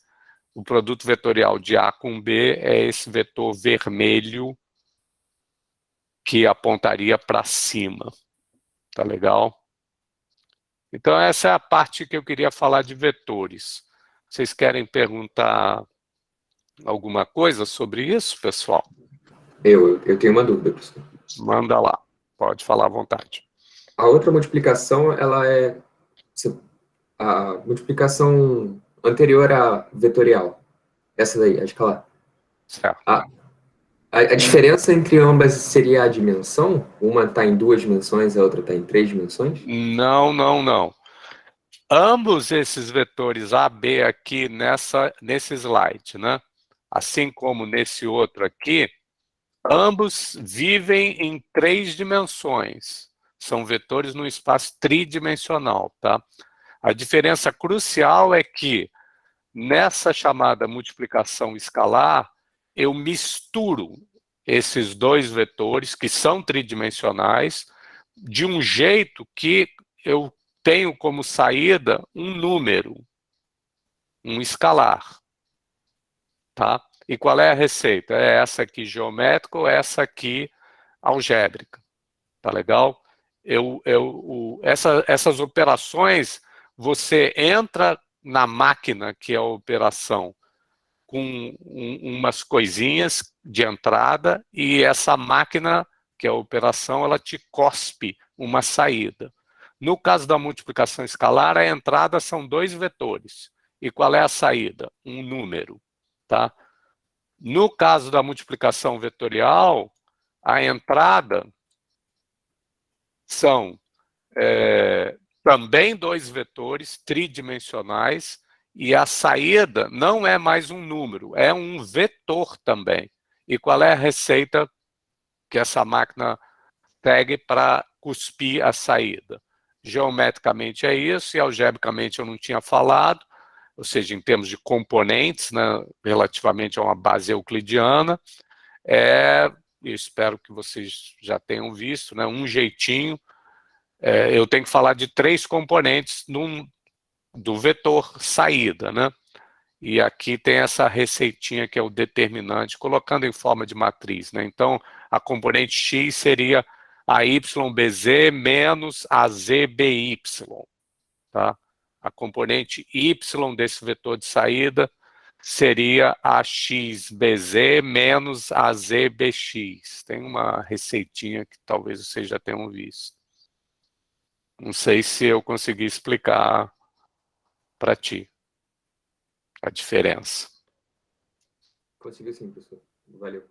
o produto vetorial de A com B é esse vetor vermelho que apontaria para cima. Tá legal? Então, essa é a parte que eu queria falar de vetores. Vocês querem perguntar alguma coisa sobre isso, pessoal? Eu tenho uma dúvida, professor. Manda lá, pode falar à vontade. A outra multiplicação, ela é a multiplicação anterior à vetorial. Essa daí, a escalar. Certo. A diferença entre ambas seria a dimensão? Uma está em 2 dimensões, a outra está em 3 dimensões? Não. Ambos esses vetores A, B aqui nesse slide, né? Assim como nesse outro aqui, ambos vivem em 3 dimensões. São vetores num espaço tridimensional, tá? A diferença crucial é que nessa chamada multiplicação escalar, eu misturo esses dois vetores, que são tridimensionais, de um jeito que eu tenho como saída um número, um escalar. Tá? E qual é a receita? É essa aqui geométrica ou essa aqui algébrica. Tá legal? Essas operações, você entra na máquina, que é a operação, com umas coisinhas de entrada, e essa máquina, que é a operação, ela te cospe uma saída. No caso da multiplicação escalar, a entrada são 2 vetores. E qual é a saída? Um número. Tá? No caso da multiplicação vetorial, a entrada são também dois vetores tridimensionais, e a saída não é mais um número, é um vetor também. E qual é a receita que essa máquina segue para cuspir a saída? Geometricamente é isso, e algebricamente eu não tinha falado, ou seja, em termos de componentes, né, relativamente a uma base euclidiana, eu espero que vocês já tenham visto, né, um jeitinho, eu tenho que falar de 3 componentes do vetor saída, né? E aqui tem essa receitinha que é o determinante, colocando em forma de matriz, né? Então, a componente x seria a YBZ menos a ZBY, tá? A componente y desse vetor de saída seria a XBZ menos a ZBX. Tem uma receitinha que talvez vocês já tenham visto. Não sei se eu consegui explicar para ti a diferença. Consegui sim, professor. Valeu.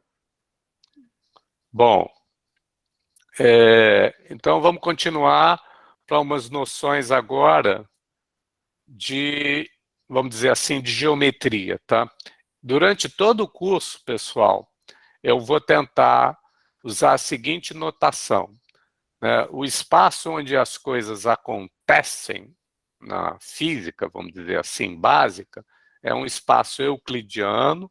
Bom, então vamos continuar para umas noções agora de, vamos dizer assim, de geometria, tá? Durante todo o curso, pessoal, eu vou tentar usar a seguinte notação, né? O espaço onde as coisas acontecem na física, vamos dizer assim, básica, é um espaço euclidiano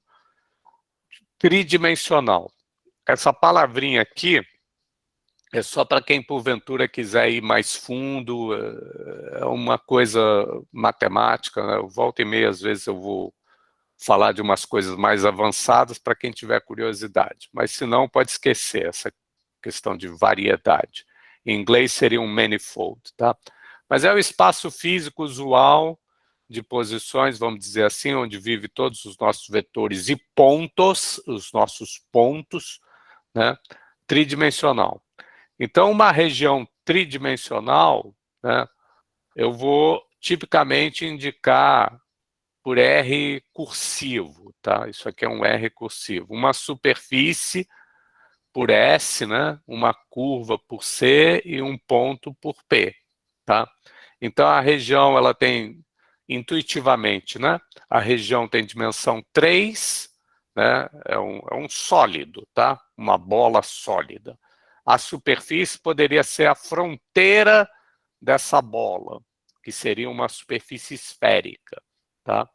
tridimensional. Essa palavrinha aqui é só para quem porventura quiser ir mais fundo, é uma coisa matemática, né? Volta e meia, às vezes eu vou falar de umas coisas mais avançadas para quem tiver curiosidade, mas se não, pode esquecer essa questão de variedade. Em inglês seria um manifold, tá? Mas é o espaço físico usual de posições, vamos dizer assim, onde vive todos os nossos vetores e pontos, os nossos pontos, né? Tridimensional. Então, uma região tridimensional, né, eu vou tipicamente indicar por R cursivo, tá? Isso aqui é um R cursivo. Uma superfície por S, né? Uma curva por C e um ponto por P, tá? Então, a região, ela tem, intuitivamente, né? A região tem dimensão 3, né? É um sólido, tá? Uma bola sólida. A superfície poderia ser a fronteira dessa bola, que seria uma superfície esférica, tá?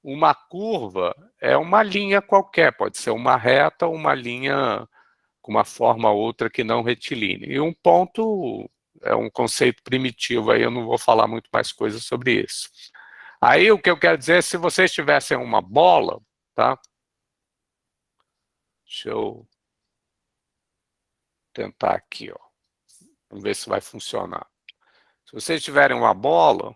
Uma curva é uma linha qualquer, pode ser uma reta ou uma linha com uma forma ou outra que não retilínea. E um ponto é um conceito primitivo, aí eu não vou falar muito mais coisas sobre isso. Aí o que eu quero dizer é, se vocês tivessem uma bola, tá? Deixa eu tentar aqui, ó. Vamos ver se vai funcionar. Se vocês tiverem uma bola,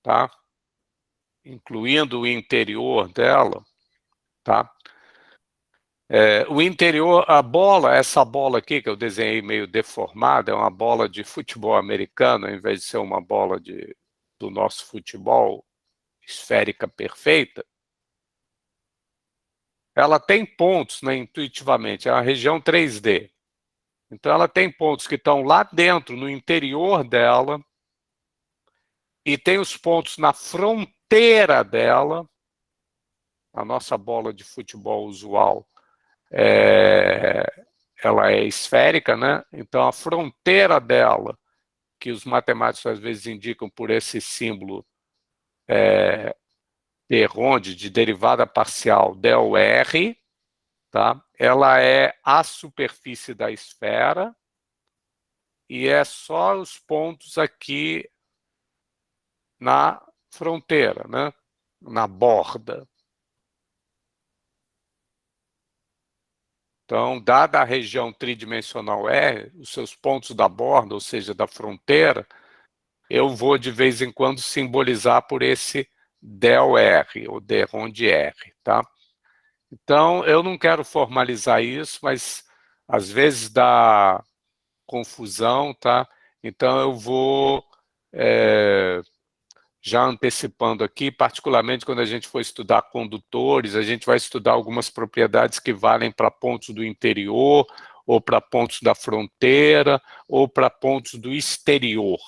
tá? Incluindo o interior dela, tá? O interior, a bola, essa bola aqui que eu desenhei meio deformada, é uma bola de futebol americano, ao invés de ser uma bola do nosso futebol esférica perfeita. Ela tem pontos, né, intuitivamente, é uma região 3D. Então ela tem pontos que estão lá dentro, no interior dela, e tem os pontos na fronteira dela. A nossa bola de futebol usual ela é esférica, né? Então a fronteira dela, que os matemáticos às vezes indicam por esse símbolo Perronde, de derivada parcial del R, tá? Ela é a superfície da esfera e é só os pontos aqui na fronteira, né? Na borda. Então, dada a região tridimensional R, os seus pontos da borda, ou seja, da fronteira, eu vou de vez em quando simbolizar por esse del R, ou derronde R, tá? Então, eu não quero formalizar isso, mas às vezes dá confusão, tá? Então, eu vou já antecipando aqui, particularmente quando a gente for estudar condutores, a gente vai estudar algumas propriedades que valem para pontos do interior, ou para pontos da fronteira, ou para pontos do exterior.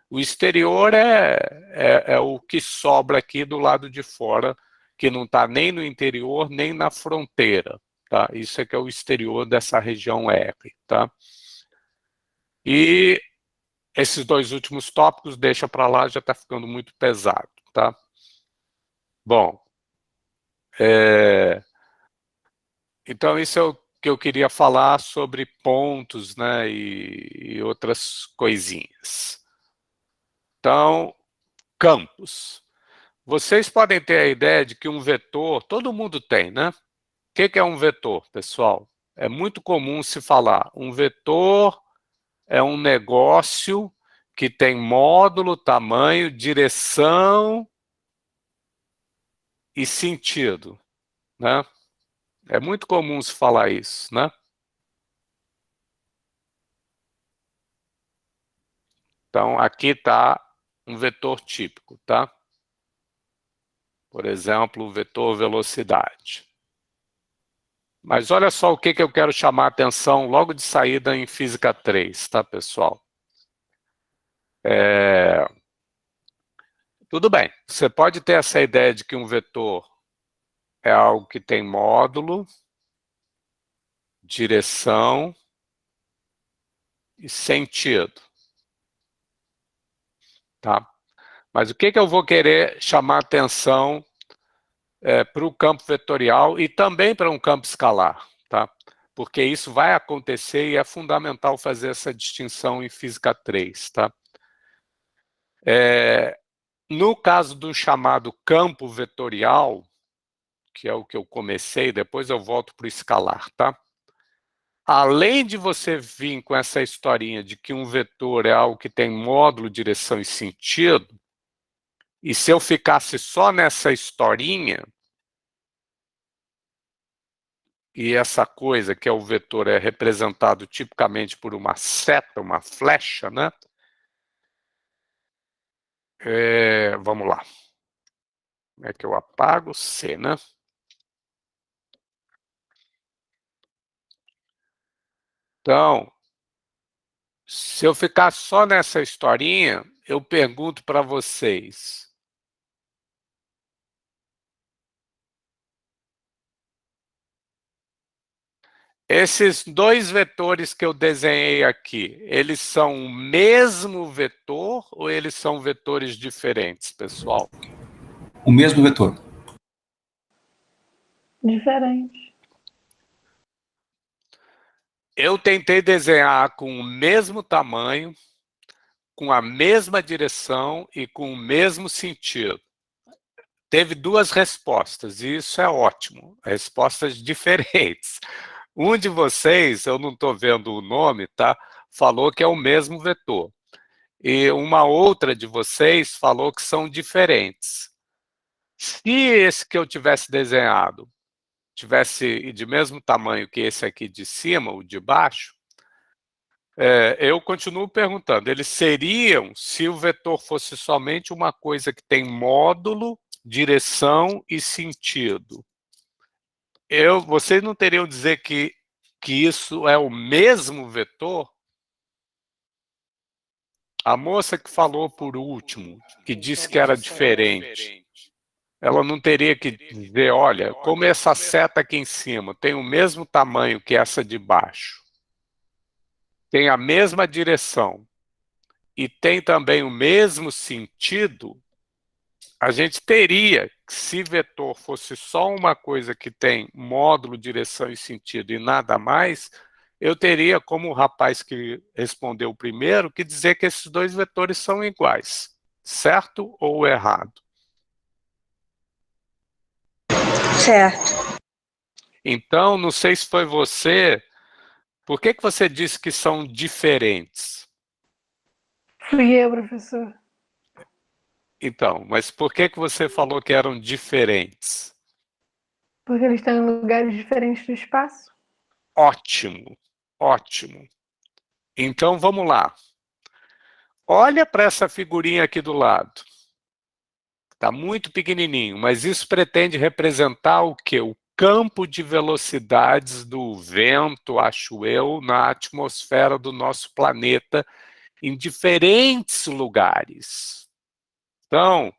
O exterior é o que sobra aqui do lado de fora, que não está nem no interior, nem na fronteira. Tá? Isso é que é o exterior dessa região R. Tá? E esses dois últimos tópicos, deixa para lá, já está ficando muito pesado. Tá? Bom, então isso é o que eu queria falar sobre pontos, né, e outras coisinhas. Então, campos. Vocês podem ter a ideia de que um vetor, todo mundo tem, né? O que é um vetor, pessoal? É muito comum se falar, um vetor é um negócio que tem módulo, tamanho, direção e sentido, né? É muito comum se falar isso, né? Então, aqui está um vetor típico, tá? Por exemplo, o vetor velocidade. Mas olha só o que eu quero chamar a atenção logo de saída em Física 3, tá, pessoal? Tudo bem, você pode ter essa ideia de que um vetor é algo que tem módulo, direção e sentido. Tá? Mas o que eu vou querer chamar a atenção para o campo vetorial e também para um campo escalar, tá? Porque isso vai acontecer e é fundamental fazer essa distinção em Física 3. Tá? No caso do chamado campo vetorial, que é o que eu comecei, depois eu volto para o escalar, tá? Além de você vir com essa historinha de que um vetor é algo que tem módulo, direção e sentido, e se eu ficasse só nessa historinha, e essa coisa que é o vetor é representado tipicamente por uma seta, uma flecha, né? Vamos lá. Como é que eu apago? C, né? Então, se eu ficar só nessa historinha, eu pergunto para vocês. Esses dois vetores que eu desenhei aqui, eles são o mesmo vetor ou eles são vetores diferentes, pessoal? O mesmo vetor. Diferente. Eu tentei desenhar com o mesmo tamanho, com a mesma direção e com o mesmo sentido. Teve duas respostas, e isso é ótimo, respostas diferentes. Um de vocês, eu não estou vendo o nome, tá? Falou que é o mesmo vetor. E uma outra de vocês falou que são diferentes. Se esse que eu tivesse desenhado tivesse de mesmo tamanho que esse aqui de cima, o de baixo, eu continuo perguntando, eles seriam se o vetor fosse somente uma coisa que tem módulo, direção e sentido. Vocês não teriam dizer que isso é o mesmo vetor? A moça que falou por último, que disse que era diferente, ela não teria que dizer, olha, como essa seta aqui em cima tem o mesmo tamanho que essa de baixo, tem a mesma direção e tem também o mesmo sentido, a gente teria, se vetor fosse só uma coisa que tem módulo, direção e sentido e nada mais, eu teria, como o rapaz que respondeu primeiro, que dizer que esses dois vetores são iguais. Certo ou errado? Certo. Então, não sei se foi você, por que você disse que são diferentes? Fui eu, professor. Então, mas por que você falou que eram diferentes? Porque eles estão em lugares diferentes do espaço. Ótimo, ótimo. Então, vamos lá. Olha para essa figurinha aqui do lado. Está muito pequenininho, mas isso pretende representar o quê? O campo de velocidades do vento, acho eu, na atmosfera do nosso planeta, em diferentes lugares. Então,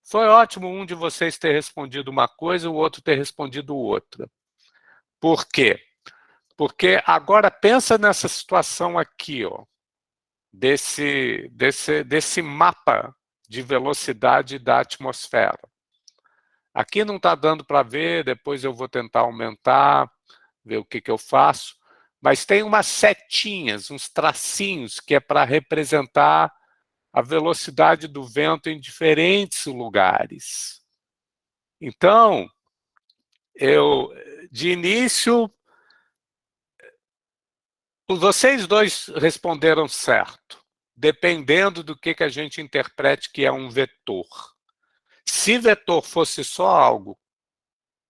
foi ótimo um de vocês ter respondido uma coisa e o outro ter respondido outra. Por quê? Porque agora pensa nessa situação aqui, ó, desse mapa de velocidade da atmosfera. Aqui não está dando para ver, depois eu vou tentar aumentar, ver o que eu faço, mas tem umas setinhas, uns tracinhos, que é para representar a velocidade do vento em diferentes lugares. Então, de início, vocês dois responderam certo, dependendo do que a gente interprete que é um vetor. Se vetor fosse só algo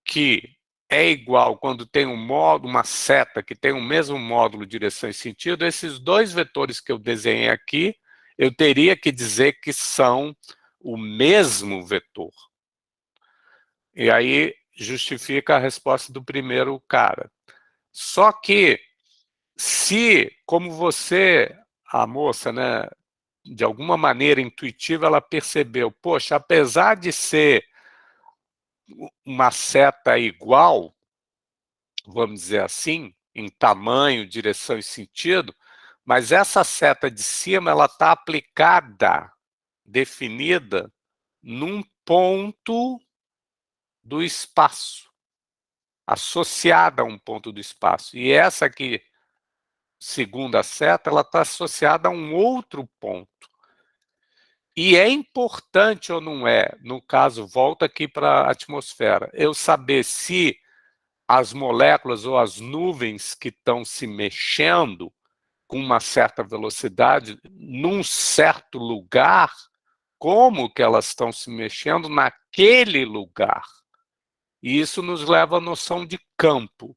que é igual quando tem uma seta que tem o mesmo módulo direção e sentido, esses dois vetores que eu desenhei aqui, eu teria que dizer que são o mesmo vetor. E aí justifica a resposta do primeiro cara. Só que, se, como você, a moça, né, de alguma maneira intuitiva, ela percebeu, poxa, apesar de ser uma seta igual, vamos dizer assim, em tamanho, direção e sentido, mas essa seta de cima, ela está aplicada, definida, num ponto do espaço, associada a um ponto do espaço. E essa aqui, segunda seta, ela está associada a um outro ponto. E é importante ou não é, no caso, volta aqui para a atmosfera, eu saber se as moléculas ou as nuvens que estão se mexendo com uma certa velocidade, num certo lugar, como que elas estão se mexendo naquele lugar. E isso nos leva à noção de campo.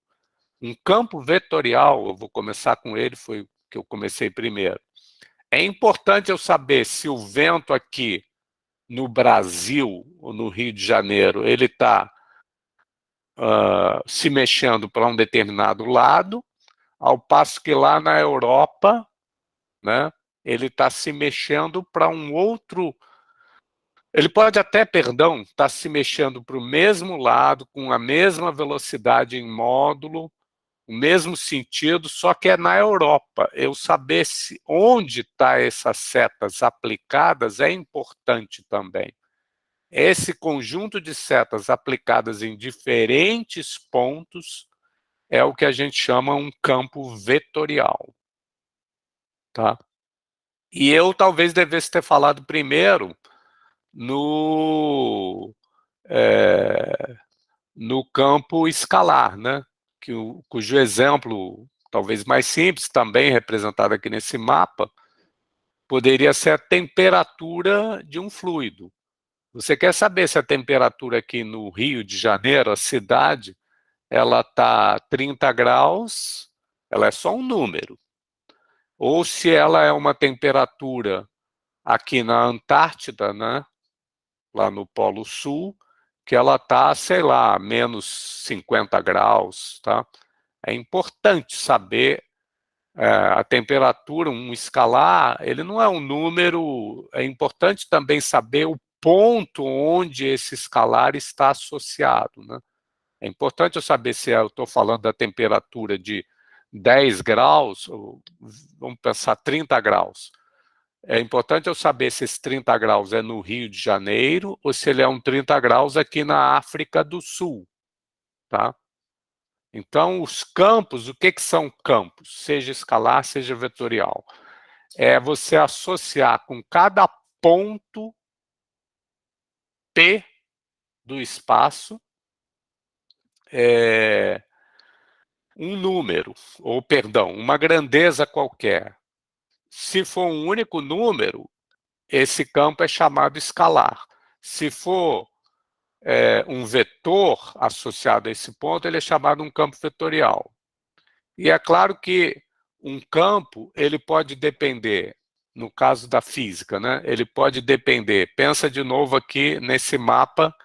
Um campo vetorial, eu vou começar com ele, foi o que eu comecei primeiro. É importante eu saber se o vento aqui no Brasil, ou no Rio de Janeiro, ele está se mexendo para um determinado lado, ao passo que lá na Europa, né, ele está se mexendo para um outro. Ele pode até, perdão, estar se mexendo para o mesmo lado, com a mesma velocidade em módulo, o mesmo sentido, só que é na Europa. Eu saber onde estão essas setas aplicadas é importante também. Esse conjunto de setas aplicadas em diferentes pontos é o que a gente chama um campo vetorial. Tá? E eu talvez devesse ter falado primeiro no campo escalar, né? Cujo exemplo, talvez mais simples, também representado aqui nesse mapa, poderia ser a temperatura de um fluido. Você quer saber se a temperatura aqui no Rio de Janeiro, a cidade, ela está 30 graus, ela é só um número. Ou se ela é uma temperatura aqui na Antártida, né, lá no Polo Sul, que ela está, sei lá, menos 50 graus. Tá? É importante saber a temperatura, um escalar, ele não é um número, é importante também saber o ponto onde esse escalar está associado. Né? É importante eu saber se eu estou falando da temperatura de 10 graus, ou, vamos pensar 30 graus. É importante eu saber se esse 30 graus é no Rio de Janeiro ou se ele é um 30 graus aqui na África do Sul. Tá? Então, os campos, o que são campos? Seja escalar, seja vetorial. É você associar com cada ponto P do espaço um número, ou perdão, uma grandeza qualquer. Se for um único número, esse campo é chamado escalar. Se for um vetor associado a esse ponto, ele é chamado um campo vetorial. E é claro que um campo ele pode depender no caso da física, né? Ele pode depender. Pensa de novo aqui nesse mapa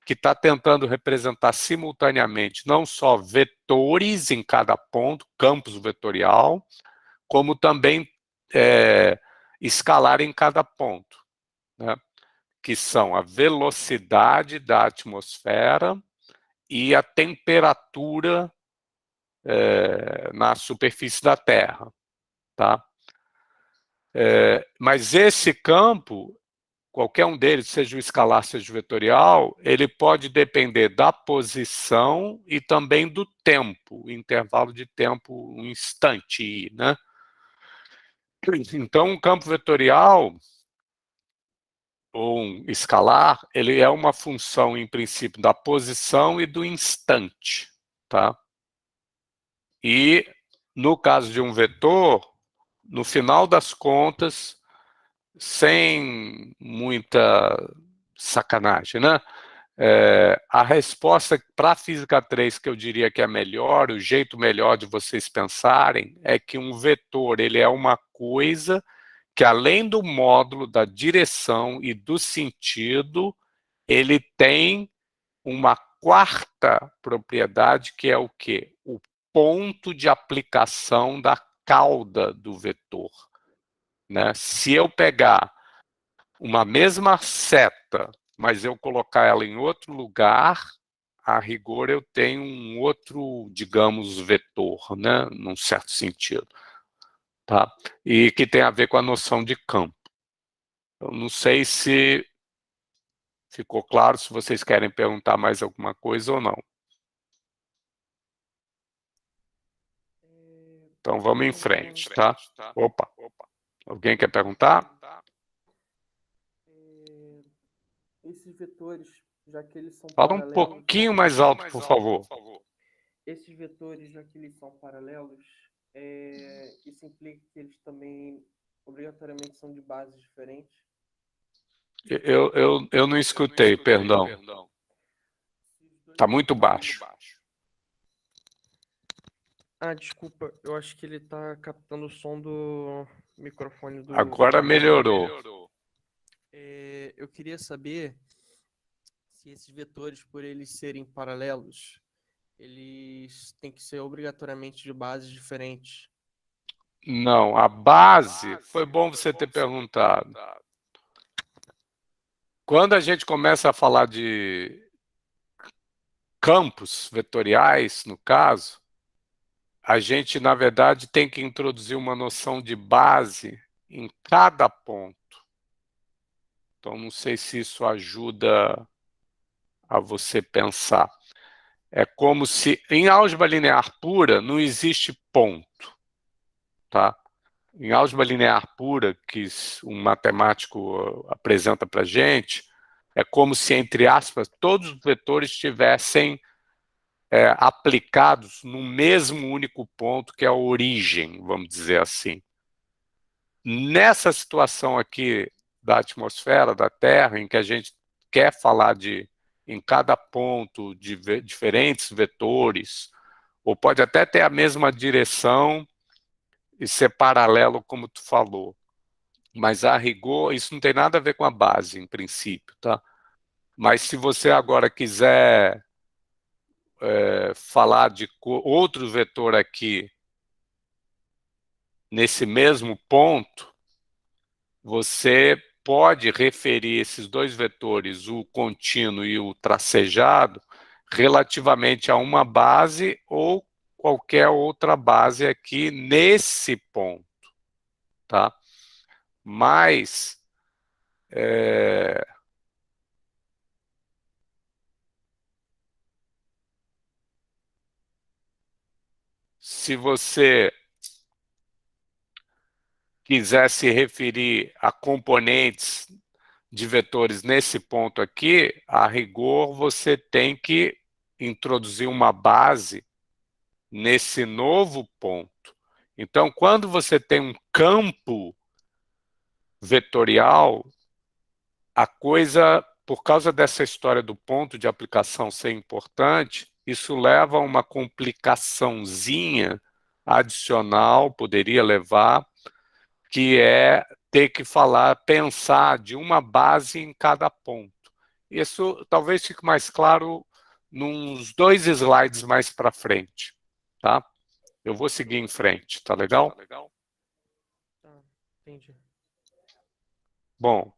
que está tentando representar simultaneamente não só vetores em cada ponto, campus vetorial, como também escalar em cada ponto, né? Que são a velocidade da atmosfera e a temperatura na superfície da Terra, tá? Mas esse campo, qualquer um deles, seja o escalar, seja o vetorial, ele pode depender da posição e também do tempo, intervalo de tempo, um instante, né? Então, um campo vetorial ou um escalar, ele é uma função, em princípio, da posição e do instante, tá? E, no caso de um vetor, no final das contas, sem muita sacanagem, né? A resposta para a física 3, que eu diria que é melhor, o jeito melhor de vocês pensarem, é que um vetor ele é uma coisa que, além do módulo da direção e do sentido, ele tem uma quarta propriedade, que é o quê? O ponto de aplicação da cauda do vetor, né? Se eu pegar uma mesma seta, mas eu colocar ela em outro lugar, a rigor eu tenho um outro, digamos, vetor, né? Num certo sentido. Tá? E que tem a ver com a noção de campo. Eu não sei se ficou claro, se vocês querem perguntar mais alguma coisa ou não. Então vamos em frente, tá? Opa. Alguém quer perguntar? Esses vetores, já que eles são Fala um paralelos... pouquinho mais alto, por favor. Esses vetores, já que eles são paralelos, isso implica que eles também, obrigatoriamente, são de bases diferentes? Eu não escutei, perdão. Está muito baixo. Desculpa, eu acho que ele está captando o som do microfone do... Agora melhorou. Eu queria saber se esses vetores, por eles serem paralelos, eles têm que ser obrigatoriamente de bases diferentes. Não, a base, foi bom você ter perguntado. Quando a gente começa a falar de campos vetoriais, no caso, a gente, na verdade, tem que introduzir uma noção de base em cada ponto. Então, não sei se isso ajuda a você pensar. É como se, em álgebra linear pura, não existe ponto, tá? Em álgebra linear pura, que um matemático apresenta para a gente, é como se, entre aspas, todos os vetores estivessem aplicados no mesmo único ponto, que é a origem, vamos dizer assim. Nessa situação aqui da atmosfera, da Terra, em que a gente quer falar em cada ponto de diferentes vetores, ou pode até ter a mesma direção e ser paralelo, como tu falou. Mas, a rigor, isso não tem nada a ver com a base, em princípio, tá? Mas se você agora quiser falar de outro vetor aqui, nesse mesmo ponto, você pode referir esses dois vetores, o contínuo e o tracejado, relativamente a uma base ou qualquer outra base aqui nesse ponto, tá? Mas se você quiser se referir a componentes de vetores nesse ponto aqui, a rigor você tem que introduzir uma base nesse novo ponto. Então, quando você tem um campo vetorial, a coisa, por causa dessa história do ponto de aplicação ser importante, isso leva a uma complicaçãozinha adicional, poderia levar, que é ter que pensar de uma base em cada ponto. Isso talvez fique mais claro nos 2 slides mais para frente, tá? Eu vou seguir em frente, tá legal? Tá, entendi. Bom,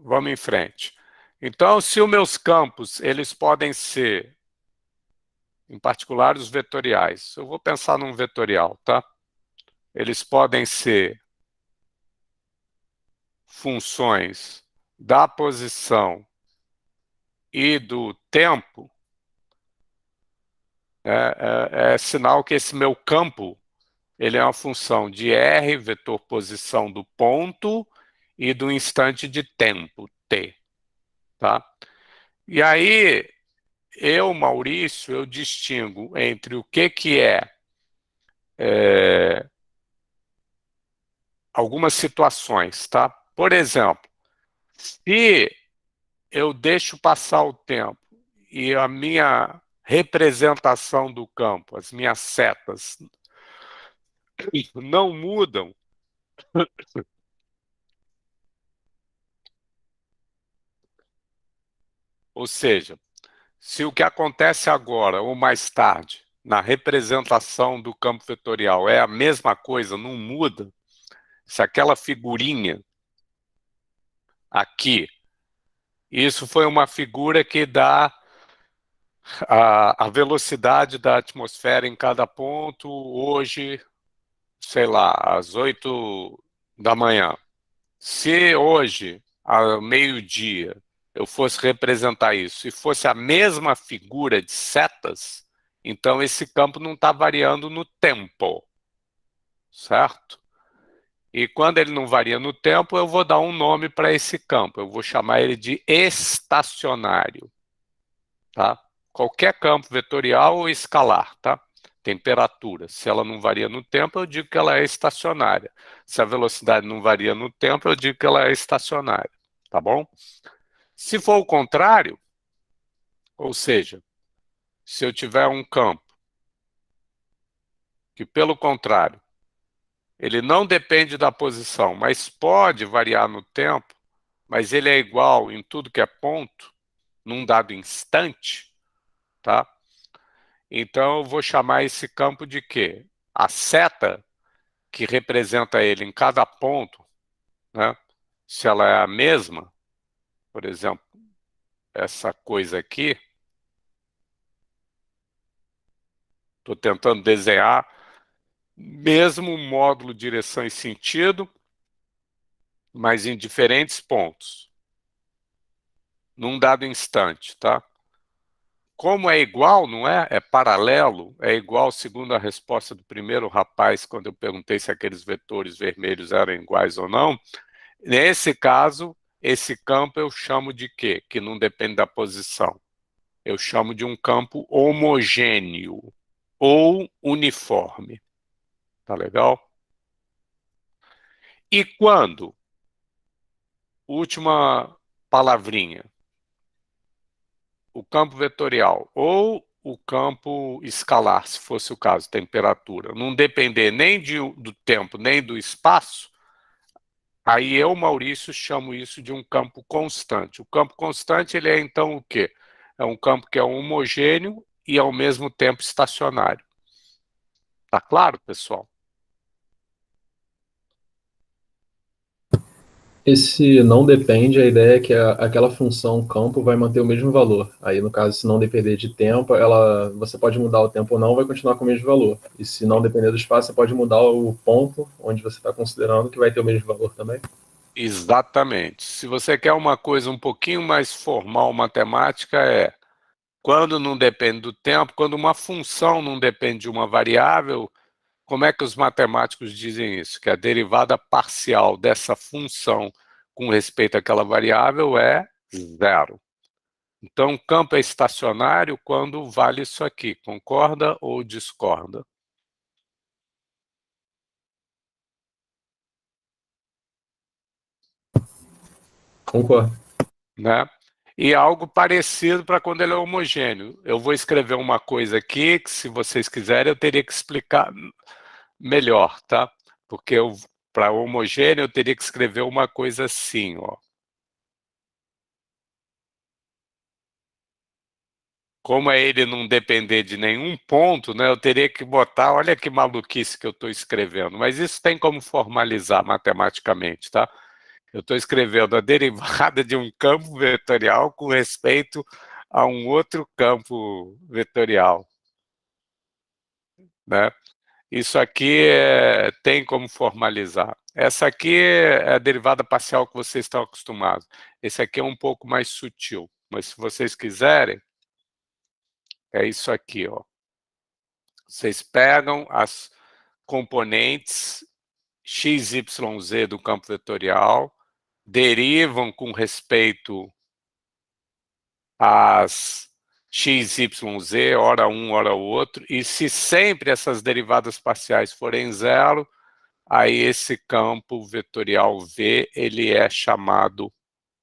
vamos em frente. Então, se os meus campos, eles podem ser, em particular, os vetoriais. Eu vou pensar num vetorial, tá? Eles podem ser funções da posição e do tempo, é sinal que esse meu campo, ele é uma função de R, vetor posição do ponto, e do instante de tempo, T. Tá? E aí, Maurício, eu distingo entre o que é algumas situações. Tá? Por exemplo, se eu deixo passar o tempo e a minha representação do campo, as minhas setas, não mudam, ou seja, se o que acontece agora ou mais tarde na representação do campo vetorial é a mesma coisa, não muda, se aquela figurinha aqui, isso foi uma figura que dá a velocidade da atmosfera em cada ponto hoje, sei lá, às 8 da manhã. Se hoje, ao meio-dia, eu fosse representar isso e fosse a mesma figura de setas, então esse campo não está variando no tempo, certo? E quando ele não varia no tempo, eu vou dar um nome para esse campo. Eu vou chamar ele de estacionário, tá? Qualquer campo vetorial ou escalar, tá? Temperatura. Se ela não varia no tempo, eu digo que ela é estacionária. Se a velocidade não varia no tempo, eu digo que ela é estacionária, tá bom? Se for o contrário, ou seja, se eu tiver um campo que, pelo contrário, ele não depende da posição, mas pode variar no tempo, mas ele é igual em tudo que é ponto, num dado instante, tá? Então eu vou chamar esse campo de quê? A seta que representa ele em cada ponto, né? Se ela é a mesma, por exemplo, essa coisa aqui, estou tentando desenhar mesmo módulo direção e sentido, mas em diferentes pontos, num dado instante, tá? Como é igual, não é? É paralelo, é igual segundo a resposta do primeiro rapaz, quando eu perguntei se aqueles vetores vermelhos eram iguais ou não. Nesse caso, esse campo eu chamo de quê? Que não depende da posição. Eu chamo de um campo homogêneo ou uniforme. Tá legal? E quando? Última palavrinha. O campo vetorial ou o campo escalar, se fosse o caso, temperatura, não depender nem do tempo, nem do espaço, aí eu, Maurício, chamo isso de um campo constante. O campo constante, ele é então o quê? É um campo que é homogêneo e ao mesmo tempo estacionário. Tá claro, pessoal? Esse não depende, a ideia é que aquela função campo vai manter o mesmo valor. Aí, no caso, se não depender de tempo, você pode mudar o tempo ou não, vai continuar com o mesmo valor. E se não depender do espaço, você pode mudar o ponto onde você está considerando que vai ter o mesmo valor também. Exatamente. Se você quer uma coisa um pouquinho mais formal, matemática, quando não depende do tempo, quando uma função não depende de uma variável, como é que os matemáticos dizem isso? Que a derivada parcial dessa função com respeito àquela variável é zero. Então, o campo é estacionário quando vale isso aqui. Concorda ou discorda? Concordo. Né? E algo parecido para quando ele é homogêneo. Eu vou escrever uma coisa aqui que, se vocês quiserem, eu teria que explicar melhor, tá? Porque eu para homogêneo, eu teria que escrever uma coisa assim, ó. Como é ele não depender de nenhum ponto, né, eu teria que botar, olha que maluquice que eu estou escrevendo, mas isso tem como formalizar matematicamente, tá? Eu estou escrevendo a derivada de um campo vetorial com respeito a um outro campo vetorial, né? Isso aqui tem como formalizar. Essa aqui é a derivada parcial que vocês estão acostumados. Esse aqui é um pouco mais sutil, mas se vocês quiserem, é isso aqui, ó. Vocês pegam as componentes x, y, z do campo vetorial, derivam com respeito às x, y, z, ora um, ora outro, e se sempre essas derivadas parciais forem zero, aí esse campo vetorial V, ele é chamado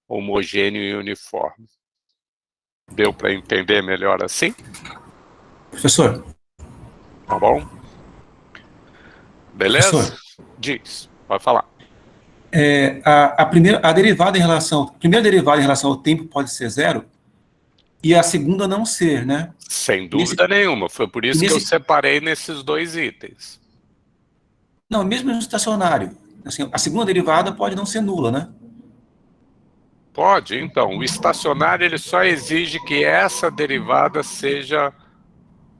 homogêneo e uniforme. Deu para entender melhor assim? Professor, Tá bom? Beleza? Professor. Diz, pode falar. A primeira derivada em relação ao tempo pode ser zero e a segunda não ser, né? Sem dúvida nenhuma, foi por isso que eu separei nesses dois itens. Não, mesmo no estacionário. Assim, a segunda derivada pode não ser nula, né? Pode, então. O estacionário ele só exige que essa derivada seja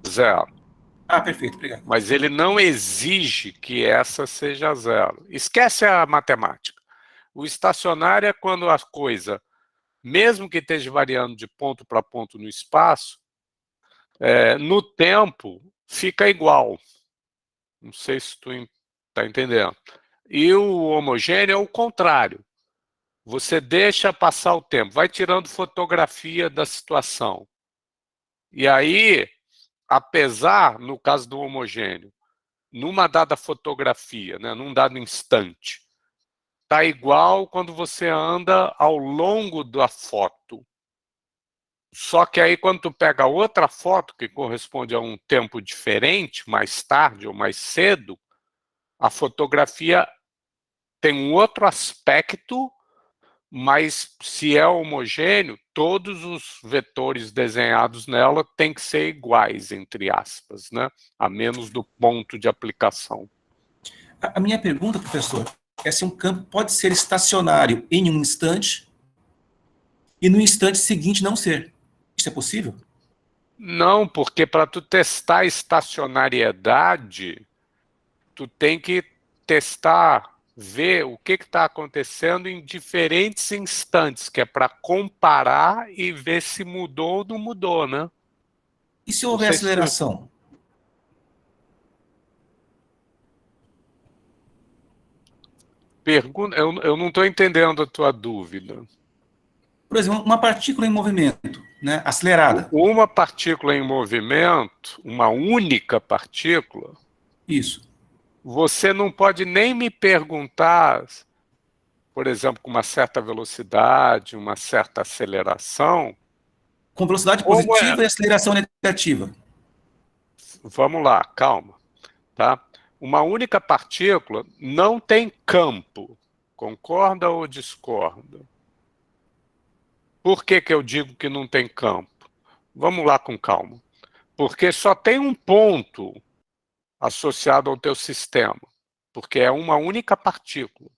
zero. Ah, perfeito, obrigado. Mas ele não exige que essa seja zero. Esquece a matemática. O estacionário é quando a coisa, mesmo que esteja variando de ponto para ponto no espaço, no tempo fica igual. Não sei se tu está entendendo. E o homogêneo é o contrário. Você deixa passar o tempo, vai tirando fotografia da situação. E aí, apesar, no caso do homogêneo, numa dada fotografia, né, num dado instante, está igual quando você anda ao longo da foto. Só que aí quando tu pega outra foto, que corresponde a um tempo diferente, mais tarde ou mais cedo, a fotografia tem um outro aspecto, mas se é homogêneo, todos os vetores desenhados nela têm que ser iguais, entre aspas, né? A menos do ponto de aplicação. A minha pergunta, professor, é se um campo pode ser estacionário em um instante e no instante seguinte não ser. Isso é possível? Não, porque para tu testar a estacionariedade, tu tem que testar, ver o que está acontecendo em diferentes instantes, que é para comparar e ver se mudou ou não mudou, né? E se houver aceleração? Pergunta, eu não estou entendendo a tua dúvida. Por exemplo, uma partícula em movimento, né, acelerada. Uma partícula em movimento, uma única partícula. Isso. Você não pode nem me perguntar, por exemplo, com uma certa velocidade, uma certa aceleração. Com velocidade positiva e aceleração negativa. Vamos lá, calma. Tá? Uma única partícula não tem campo. Concorda ou discorda? Por que que eu digo que não tem campo? Vamos lá com calma. Porque só tem um ponto associado ao teu sistema, porque é uma única partícula.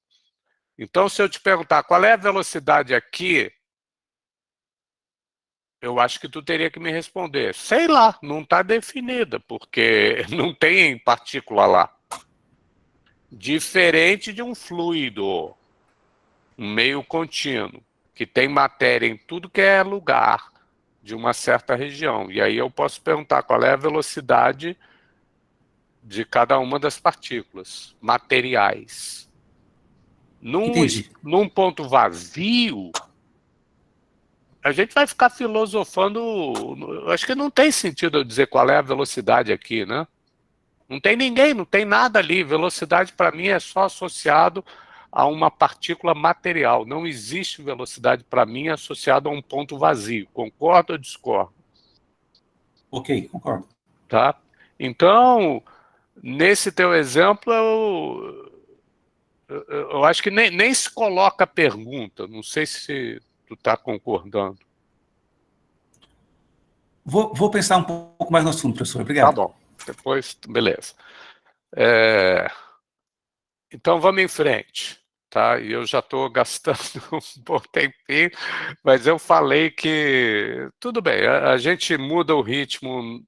Então, se eu te perguntar qual é a velocidade aqui, eu acho que tu teria que me responder, sei lá, não está definida, porque não tem partícula lá. Diferente de um fluido, um meio contínuo, que tem matéria em tudo que é lugar de uma certa região. E aí eu posso perguntar qual é a velocidade de cada uma das partículas materiais. Num ponto vazio, a gente vai ficar filosofando. Acho que não tem sentido eu dizer qual é a velocidade aqui, né? Não tem ninguém, não tem nada ali. Velocidade, para mim, é só associado a uma partícula material. Não existe velocidade, para mim, associada a um ponto vazio. Concorda ou discorda? Ok, concordo. Tá? Então, nesse teu exemplo, eu acho que nem se coloca a pergunta, não sei se tu está concordando. Vou pensar um pouco mais no assunto, professor. Tá Obrigado. bom, depois, beleza. Então vamos em frente, tá? E eu já estou gastando um bom tempinho, mas eu falei que tudo bem, a gente muda o ritmo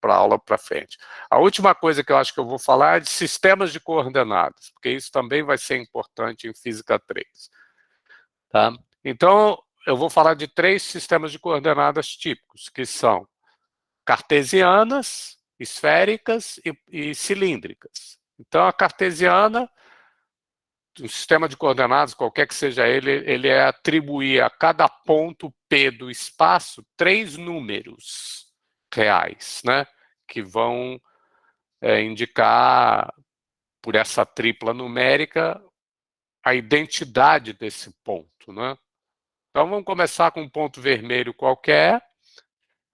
para a aula para frente. A última coisa que eu acho que eu vou falar é de sistemas de coordenadas, porque isso também vai ser importante em Física 3. Tá? Então, eu vou falar de 3 sistemas de coordenadas típicos, que são cartesianas, esféricas e cilíndricas. Então, a cartesiana, o sistema de coordenadas, qualquer que seja ele é atribuir a cada ponto P do espaço 3 números reais, né? Que vão indicar, por essa tripla numérica, a identidade desse ponto, né? Então, vamos começar com um ponto vermelho qualquer.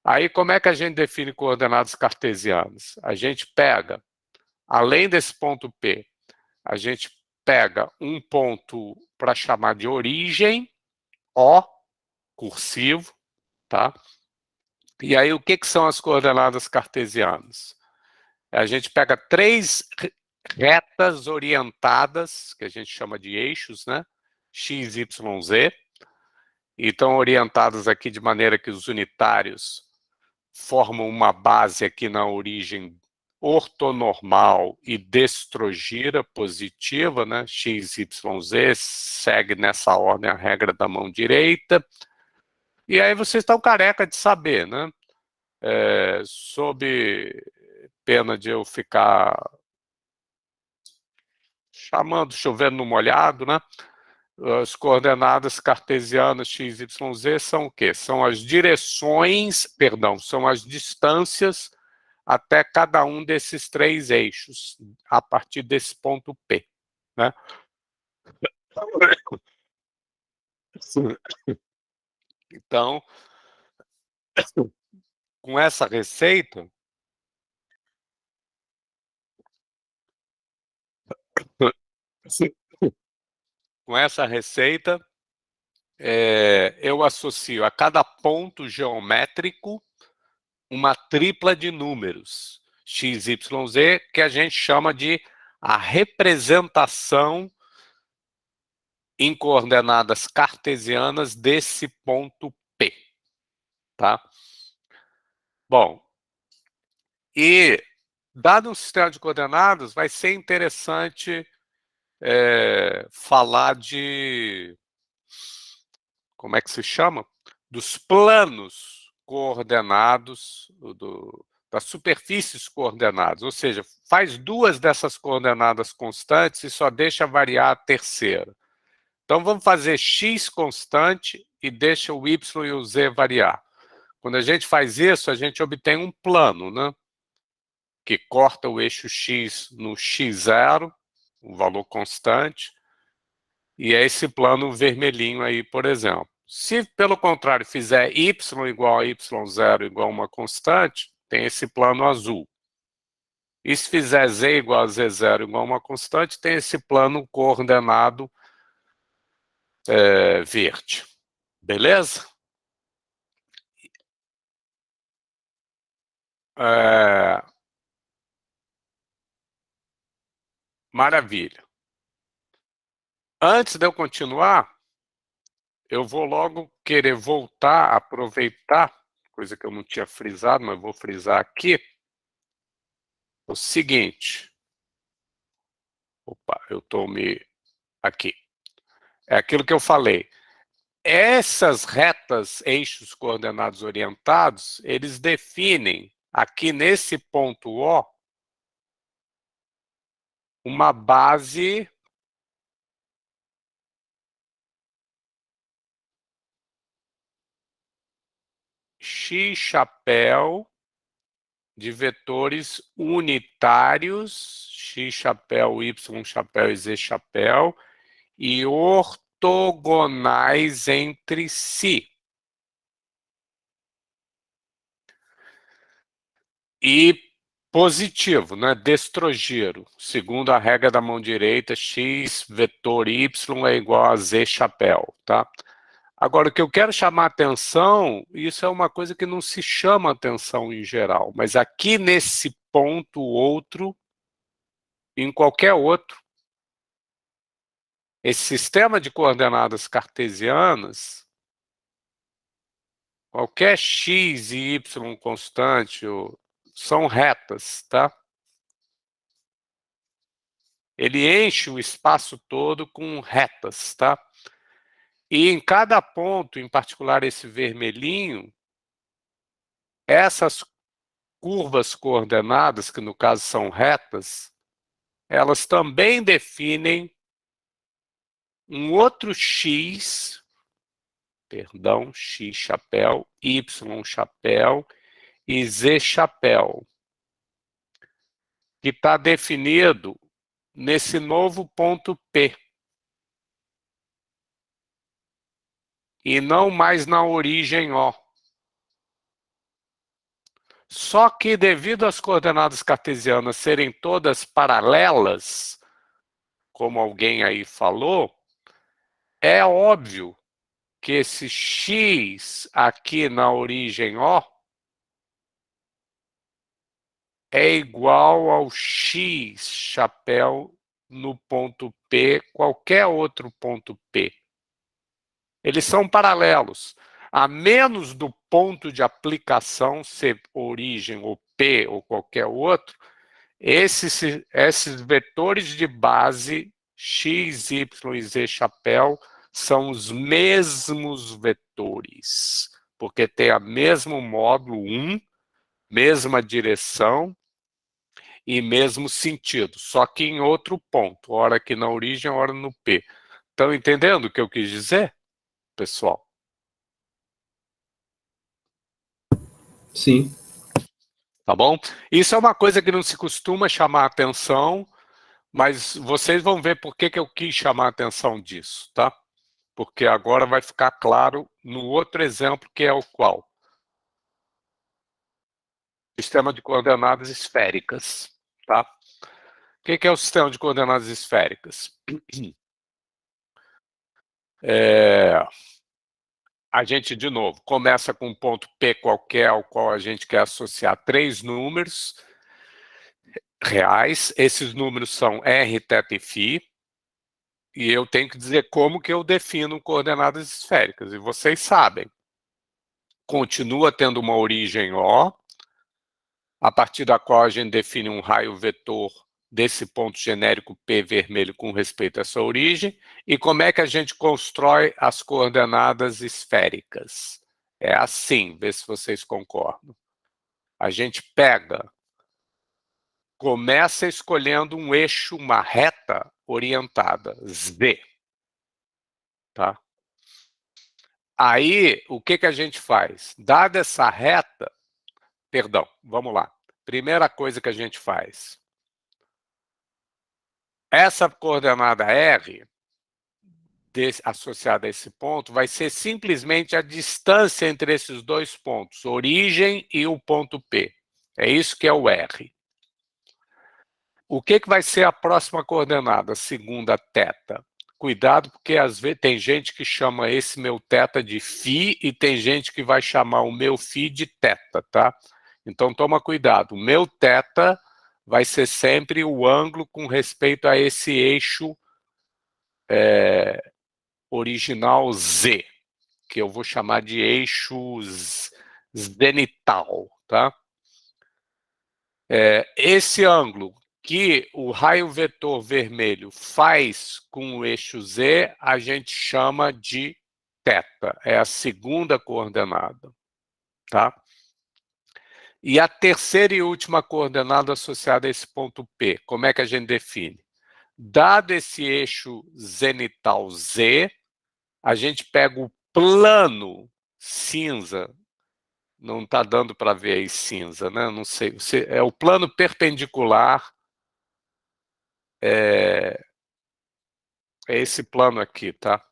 Aí, como é que a gente define coordenadas cartesianas? A gente pega, além desse ponto P, a gente pega um ponto para chamar de origem, O, cursivo, tá? E aí, o que são as coordenadas cartesianas? A gente pega 3 retas orientadas, que a gente chama de eixos, né? X, Y, Z, e estão orientadas aqui de maneira que os unitários formam uma base aqui na origem ortonormal e destrogira positiva, né? X, Y, Z, segue nessa ordem a regra da mão direita. E aí vocês estão careca de saber, né? Sob pena de eu ficar chovendo no molhado, né? As coordenadas cartesianas x, y, z são o quê? São as direções, são as distâncias até cada um desses 3 eixos, a partir desse ponto P, né? Então, com essa receita, eu associo a cada ponto geométrico uma tripla de números, x, y, z, que a gente chama de a representação em coordenadas cartesianas desse ponto P, tá? Bom, e dado um sistema de coordenadas, vai ser interessante falar de, como é que se chama? Dos planos coordenados, das superfícies coordenadas, ou seja, faz 2 dessas coordenadas constantes e só deixa variar a terceira. Então, vamos fazer x constante e deixa o y e o z variar. Quando a gente faz isso, a gente obtém um plano, né? Que corta o eixo x no x0, um valor constante, e é esse plano vermelhinho aí, por exemplo. Se, pelo contrário, fizer y igual a y0 igual a uma constante, tem esse plano azul. E se fizer z igual a z0 igual a uma constante, tem esse plano coordenado verde. Beleza? Maravilha. Antes de eu continuar, eu vou logo querer voltar, aproveitar, coisa que eu não tinha frisado, mas vou frisar aqui, o seguinte. Opa, eu estou aqui. É aquilo que eu falei. Essas retas, eixos coordenados orientados, eles definem, aqui nesse ponto O, uma base x-chapéu de vetores unitários, x-chapéu, y-chapéu e z-chapéu, e ortogonais entre si. E positivo, né? Destrogiro. Segundo a regra da mão direita, x vetor y é igual a z chapéu, tá? Agora, o que eu quero chamar a atenção, isso é uma coisa que não se chama atenção em geral, mas aqui nesse ponto, outro, em qualquer outro, esse sistema de coordenadas cartesianas, qualquer x e y constante são retas, tá? Ele enche o espaço todo com retas, tá? E em cada ponto, em particular esse vermelhinho, essas curvas coordenadas, que no caso são retas, elas também definem um outro x, perdão, x chapéu, y chapéu e z chapéu, que está definido nesse novo ponto P. E não mais na origem O. Só que devido às coordenadas cartesianas serem todas paralelas, como alguém aí falou, é óbvio que esse x aqui na origem O é igual ao x chapéu no ponto P, qualquer outro ponto P. Eles são paralelos. A menos do ponto de aplicação, ser origem ou P ou qualquer outro, esses vetores de base, x, y e z chapéu, são os mesmos vetores, porque tem o mesmo módulo 1, mesma direção e mesmo sentido, só que em outro ponto, ora aqui na origem, ora no P. Estão entendendo o que eu quis dizer, pessoal? Sim. Tá bom? Isso é uma coisa que não se costuma chamar atenção, mas vocês vão ver por que eu quis chamar a atenção disso, tá? Porque agora vai ficar claro no outro exemplo, que é o qual? Sistema de coordenadas esféricas, tá? O que é o sistema de coordenadas esféricas? A gente, de novo, começa com um ponto P qualquer, ao qual a gente quer associar 3 números reais. Esses números são R, θ e φ. E eu tenho que dizer como que eu defino coordenadas esféricas. E vocês sabem. Continua tendo uma origem O, a partir da qual a gente define um raio vetor desse ponto genérico P vermelho com respeito a essa origem. E como é que a gente constrói as coordenadas esféricas? É assim, vê se vocês concordam. A gente pega, começa escolhendo um eixo, uma reta orientada, Z. Tá? Aí, o que a gente faz? Dada essa reta, perdão, vamos lá. Primeira coisa que a gente faz. Essa coordenada R, associada a esse ponto, vai ser simplesmente a distância entre esses dois pontos, origem e o ponto P. É isso que é o R. O que vai ser a próxima coordenada, segunda θ? Cuidado, porque às vezes tem gente que chama esse meu θ de φ e tem gente que vai chamar o meu φ de θ, tá? Então toma cuidado. O meu θ vai ser sempre o ângulo com respeito a esse eixo original Z, que eu vou chamar de eixo zenital, tá? Esse ângulo que o raio vetor vermelho faz com o eixo Z, a gente chama de θ. É a segunda coordenada, tá? E a terceira e última coordenada associada a esse ponto P, como é que a gente define? Dado esse eixo zenital Z, a gente pega o plano cinza, não está dando para ver aí cinza, né? Não sei, é o plano perpendicular, é esse plano aqui, tá?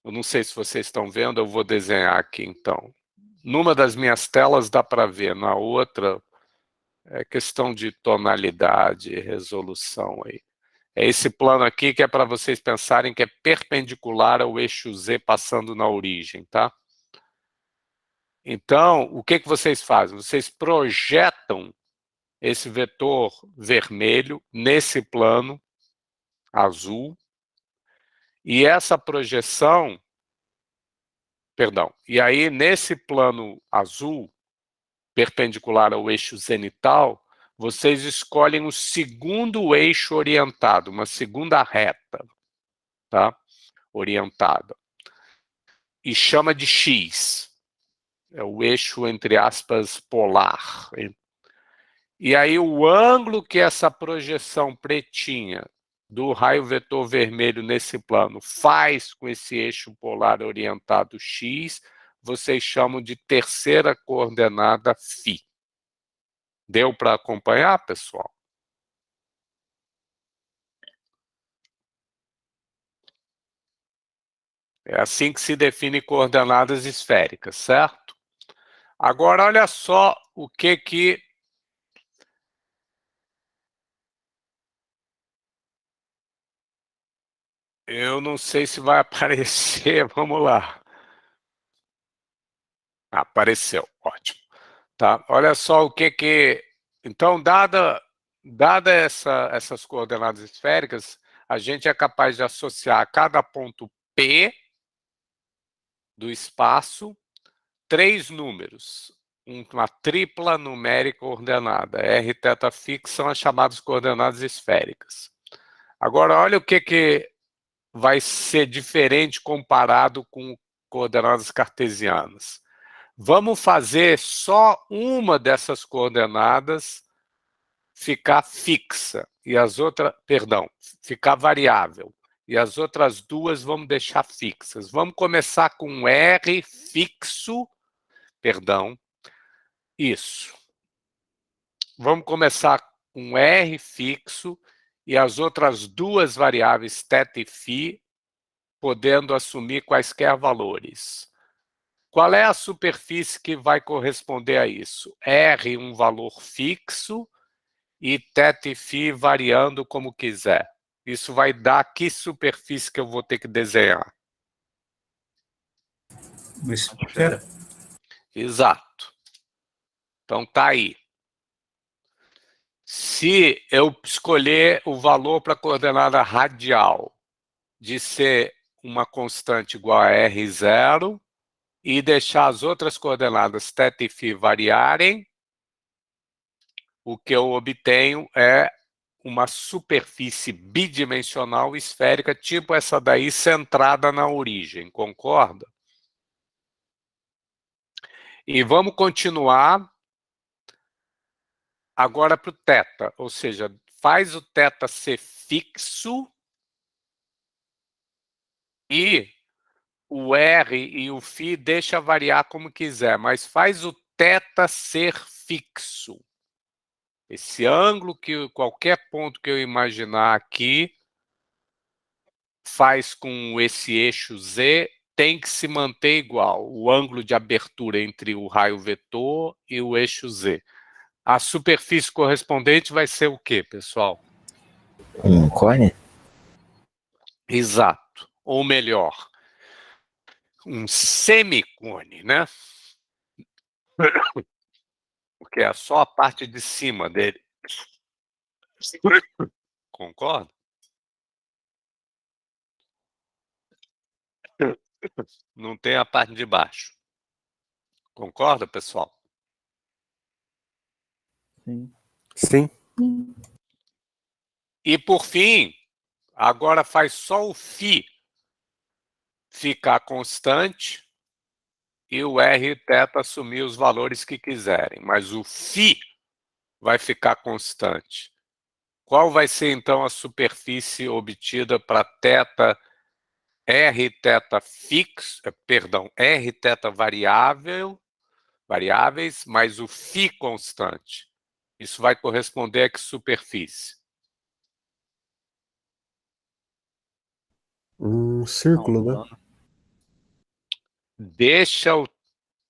Eu não sei se vocês estão vendo, eu vou desenhar aqui então. Numa das minhas telas dá para ver, na outra É questão de tonalidade e resolução aí. É esse plano aqui que é para vocês pensarem que é perpendicular ao eixo Z passando na origem, tá? Então, o que vocês fazem? Vocês projetam esse vetor vermelho nesse plano azul, e essa projeção, perdão, e aí nesse plano azul, perpendicular ao eixo zenital, vocês escolhem o segundo eixo orientado, uma segunda reta, tá? Orientada. E chama de X. É o eixo, entre aspas, polar. E aí o ângulo que essa projeção pretinha do raio vetor vermelho nesse plano faz com esse eixo polar orientado X, vocês chamam de terceira coordenada φ. Deu para acompanhar, pessoal? É assim que se define coordenadas esféricas, certo? Agora, olha só o que eu não sei se vai aparecer, vamos lá. Apareceu, ótimo. Tá? Olha só o que... Então, dada essas coordenadas esféricas, a gente é capaz de associar a cada ponto P do espaço 3 números, uma tripla numérica ordenada. R, θ, φ, que são as chamadas coordenadas esféricas. Agora, olha o que vai ser diferente comparado com coordenadas cartesianas. Vamos fazer só uma dessas coordenadas ficar fixa, e as outras, perdão, ficar variável. E as outras duas vamos deixar fixas. Vamos começar com R fixo, perdão, isso. Vamos começar com R fixo e as outras duas variáveis, θ e φ, podendo assumir quaisquer valores. Qual é a superfície que vai corresponder a isso? R, um valor fixo, e θ e φ variando como quiser. Isso vai dar que superfície que eu vou ter que desenhar? Uma esfera. Exato. Então tá aí. Se eu escolher o valor para a coordenada radial de ser uma constante igual a R0 e deixar as outras coordenadas θ e φ variarem, o que eu obtenho é uma superfície bidimensional esférica, tipo essa daí, centrada na origem, concorda? E vamos continuar agora para o θ, ou seja, faz o θ ser fixo e o R e o φ deixa variar como quiser, mas faz o θ ser fixo. Esse ângulo, que qualquer ponto que eu imaginar aqui, faz com esse eixo Z, tem que se manter igual. O ângulo de abertura entre o raio vetor e o eixo Z. A superfície correspondente vai ser o quê, pessoal? Um cone? Exato. Ou melhor, um semicone, né? Porque é só a parte de cima dele. Concorda? Não tem a parte de baixo. Concorda, pessoal? Sim. Sim. E por fim, agora faz só o φ ficar constante e o R e θ assumir os valores que quiserem, mas o φ vai ficar constante. Qual vai ser então a superfície obtida para θ, R θ fixo, perdão, R θ variáveis, mais o φ constante? Isso vai corresponder a que superfície? Um círculo, né? Deixa o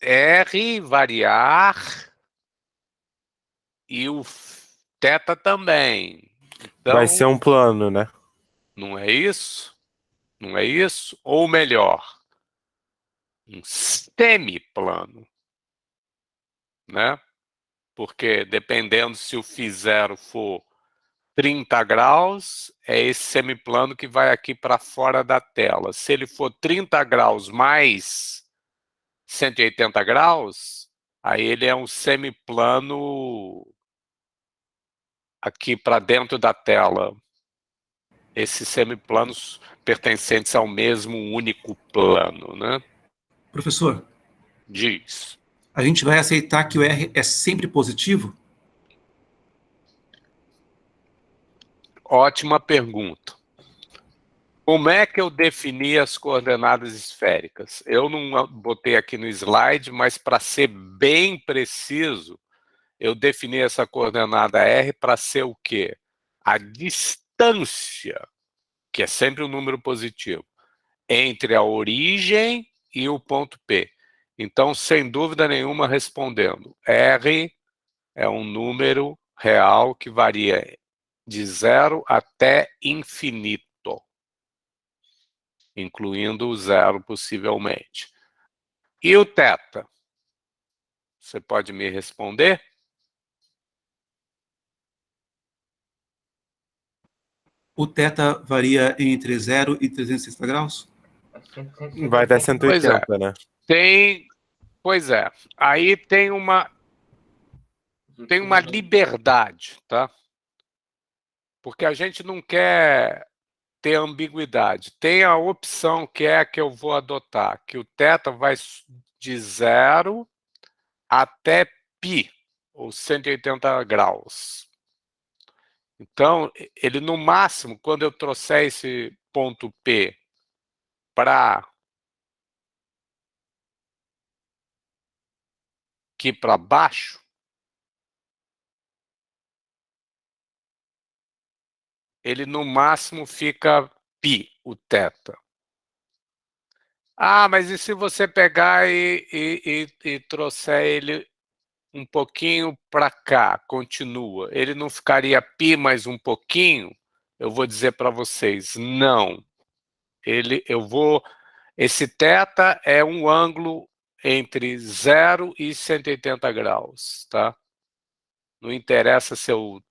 R variar e o θ também. Então, Vai ser um plano, né? não é isso? Não é isso? Ou melhor, um semiplano, né? Porque dependendo se o φ0 for 30 graus, é esse semiplano que vai aqui para fora da tela. Se ele for 30 graus mais 180 graus, aí ele é um semiplano aqui para dentro da tela. Esses semiplanos pertencentes ao mesmo único plano, né? Professor, Diz. a gente vai aceitar que o R é sempre positivo? Ótima pergunta. Como é que eu defini as coordenadas esféricas? Eu não botei aqui no slide, mas para ser bem preciso, eu defini essa coordenada R para ser o quê? A distância, que é sempre um número positivo, entre a origem e o ponto P. Então, sem dúvida nenhuma, respondendo, R é um número real que varia de 0 até infinito, incluindo o zero possivelmente. E o θ? Você pode me responder? O θ varia entre 0 e 360 graus? Vai dar 180, Pois é. né? Pois é. Aí tem uma liberdade, tá? Porque a gente não quer ter ambiguidade. Tem a opção que é a que eu vou adotar, que o θ vai de 0 até π, ou 180 graus. Então, ele no máximo, quando eu trouxer esse ponto P para aqui para baixo, ele no máximo fica π, o θ. Ah, mas e se você pegar e trouxer ele um pouquinho para cá, continua, ele não ficaria π mais um pouquinho? Eu vou dizer para vocês, não. Esse θ é um ângulo entre 0 e 180 graus, tá? Não interessa se o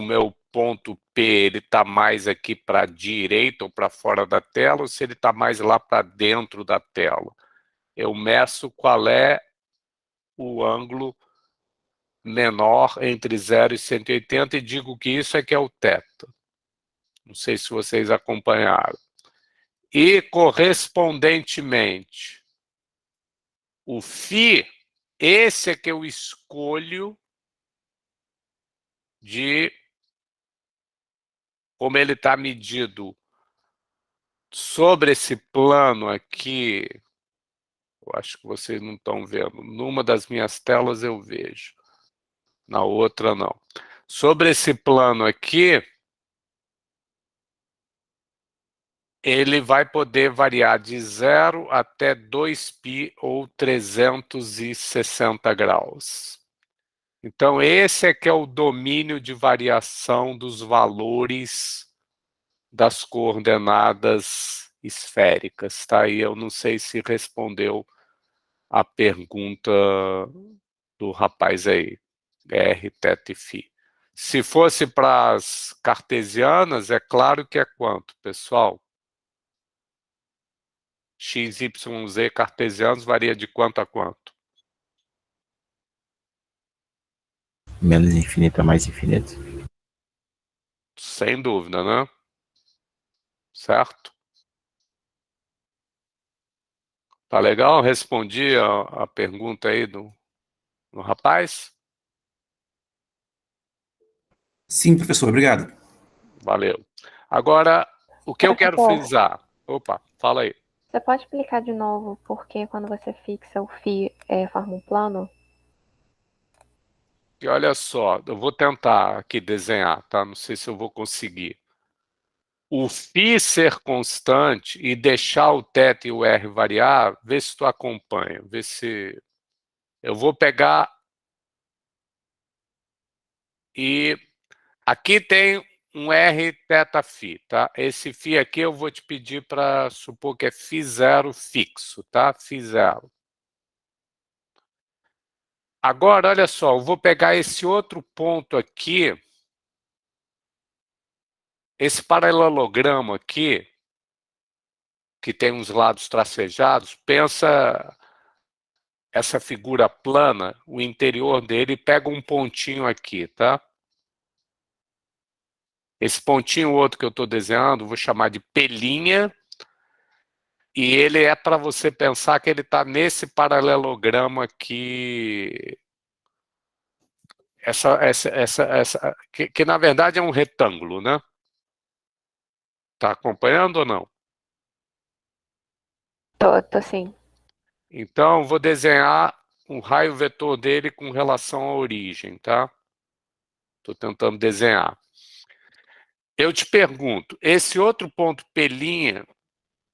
meu ponto P está mais aqui para a direita ou para fora da tela, ou se ele está mais lá para dentro da tela. Eu meço qual é o ângulo menor entre 0 e 180 e digo que isso é que é o θ. Não sei se vocês acompanharam. E, correspondentemente, o φ, esse é que eu escolho de como ele está medido sobre esse plano aqui. Eu acho que vocês não estão vendo. Numa das minhas telas eu vejo. Na outra, não. Sobre esse plano aqui, ele vai poder variar de 0 até 2π ou 360 graus. Então, esse é que é o domínio de variação dos valores das coordenadas esféricas, tá? E eu não sei se respondeu a pergunta do rapaz aí, R, θ e φ. Se fosse para as cartesianas, é claro que é quanto, pessoal? X, Y, Z cartesianos varia de quanto a quanto? Menos infinito a mais infinito. Sem dúvida, né? Certo? Tá legal? Respondi a pergunta aí do rapaz? Sim, professor, obrigado. Valeu. Agora, o que eu quero Professor. frisar... Opa, fala aí. Você pode explicar de novo por que quando você fixa o φ forma um plano? E olha só, eu vou tentar aqui desenhar, tá? Não sei se eu vou conseguir. O φ ser constante e deixar o θ e o R variar, vê se tu acompanha, vê se... Eu vou pegar E aqui tem um R θφ, tá? Esse φ aqui eu vou te pedir para supor que é φ0 fixo, tá? φ0. Agora, olha só, eu vou pegar esse outro ponto aqui, esse paralelogramo aqui, que tem uns lados tracejados, pensa essa figura plana, o interior dele, pega um pontinho aqui, tá? Esse pontinho outro que eu estou desenhando, vou chamar de P', e ele é para você pensar que ele está nesse paralelogramo aqui, que na verdade é um retângulo, né? Tá acompanhando ou não? Tô sim. Então, vou desenhar um raio vetor dele com relação à origem, tá? Estou tentando desenhar. Eu te pergunto, esse outro ponto P',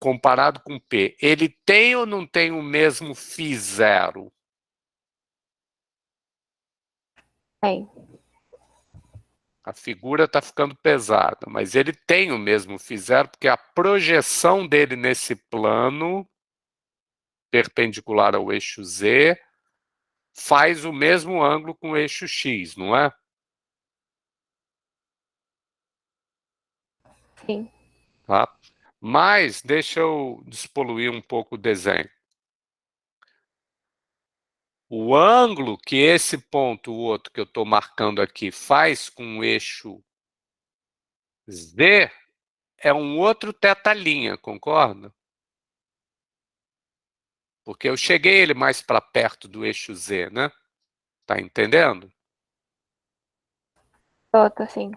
comparado com P, ele tem ou não tem o mesmo φ0? Tem. A figura está ficando pesada, mas ele tem o mesmo φ0, porque a projeção dele nesse plano, perpendicular ao eixo Z, faz o mesmo ângulo com o eixo X, não é? Sim. Tá? Mas, deixa eu despoluir um pouco o desenho. O ângulo que esse ponto, o outro que eu estou marcando aqui, faz com o eixo Z é um outro θ', concorda? Porque eu cheguei ele mais para perto do eixo Z, né? Tá entendendo? Tô sim.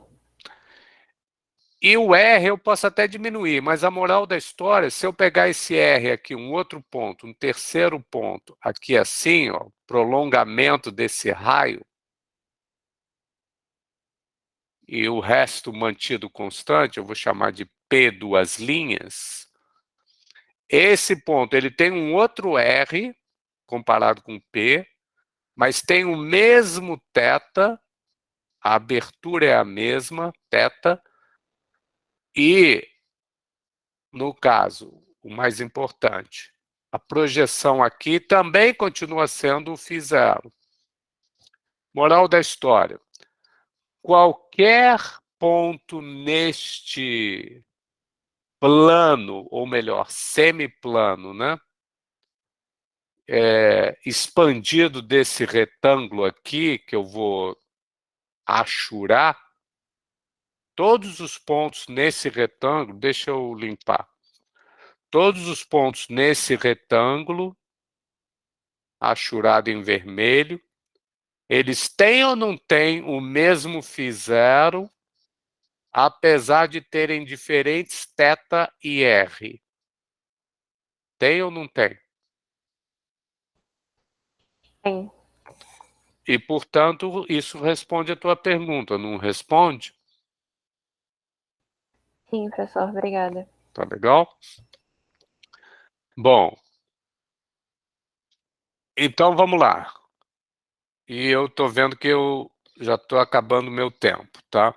E o R eu posso até diminuir, mas a moral da história, se eu pegar esse R aqui, um outro ponto, um terceiro ponto, aqui assim, ó, prolongamento desse raio, e o resto mantido constante, eu vou chamar de P duas linhas, esse ponto ele tem um outro R, comparado com P, mas tem o mesmo θ, a abertura é a mesma, θ, e, no caso, o mais importante, a projeção aqui também continua sendo o φ0. Moral da história, qualquer ponto neste plano, ou melhor, semiplano, né? Expandido desse retângulo aqui, que eu vou achurar, todos os pontos nesse retângulo, deixa eu limpar, todos os pontos nesse retângulo, achurado em vermelho, eles têm ou não têm o mesmo φ0, apesar de terem diferentes θ e R? Tem ou não tem? Tem. E, portanto, isso responde a tua pergunta, não responde? Sim, professor, obrigada. Tá legal? Bom, então vamos lá. E eu estou vendo que eu já estou acabando o meu tempo, tá?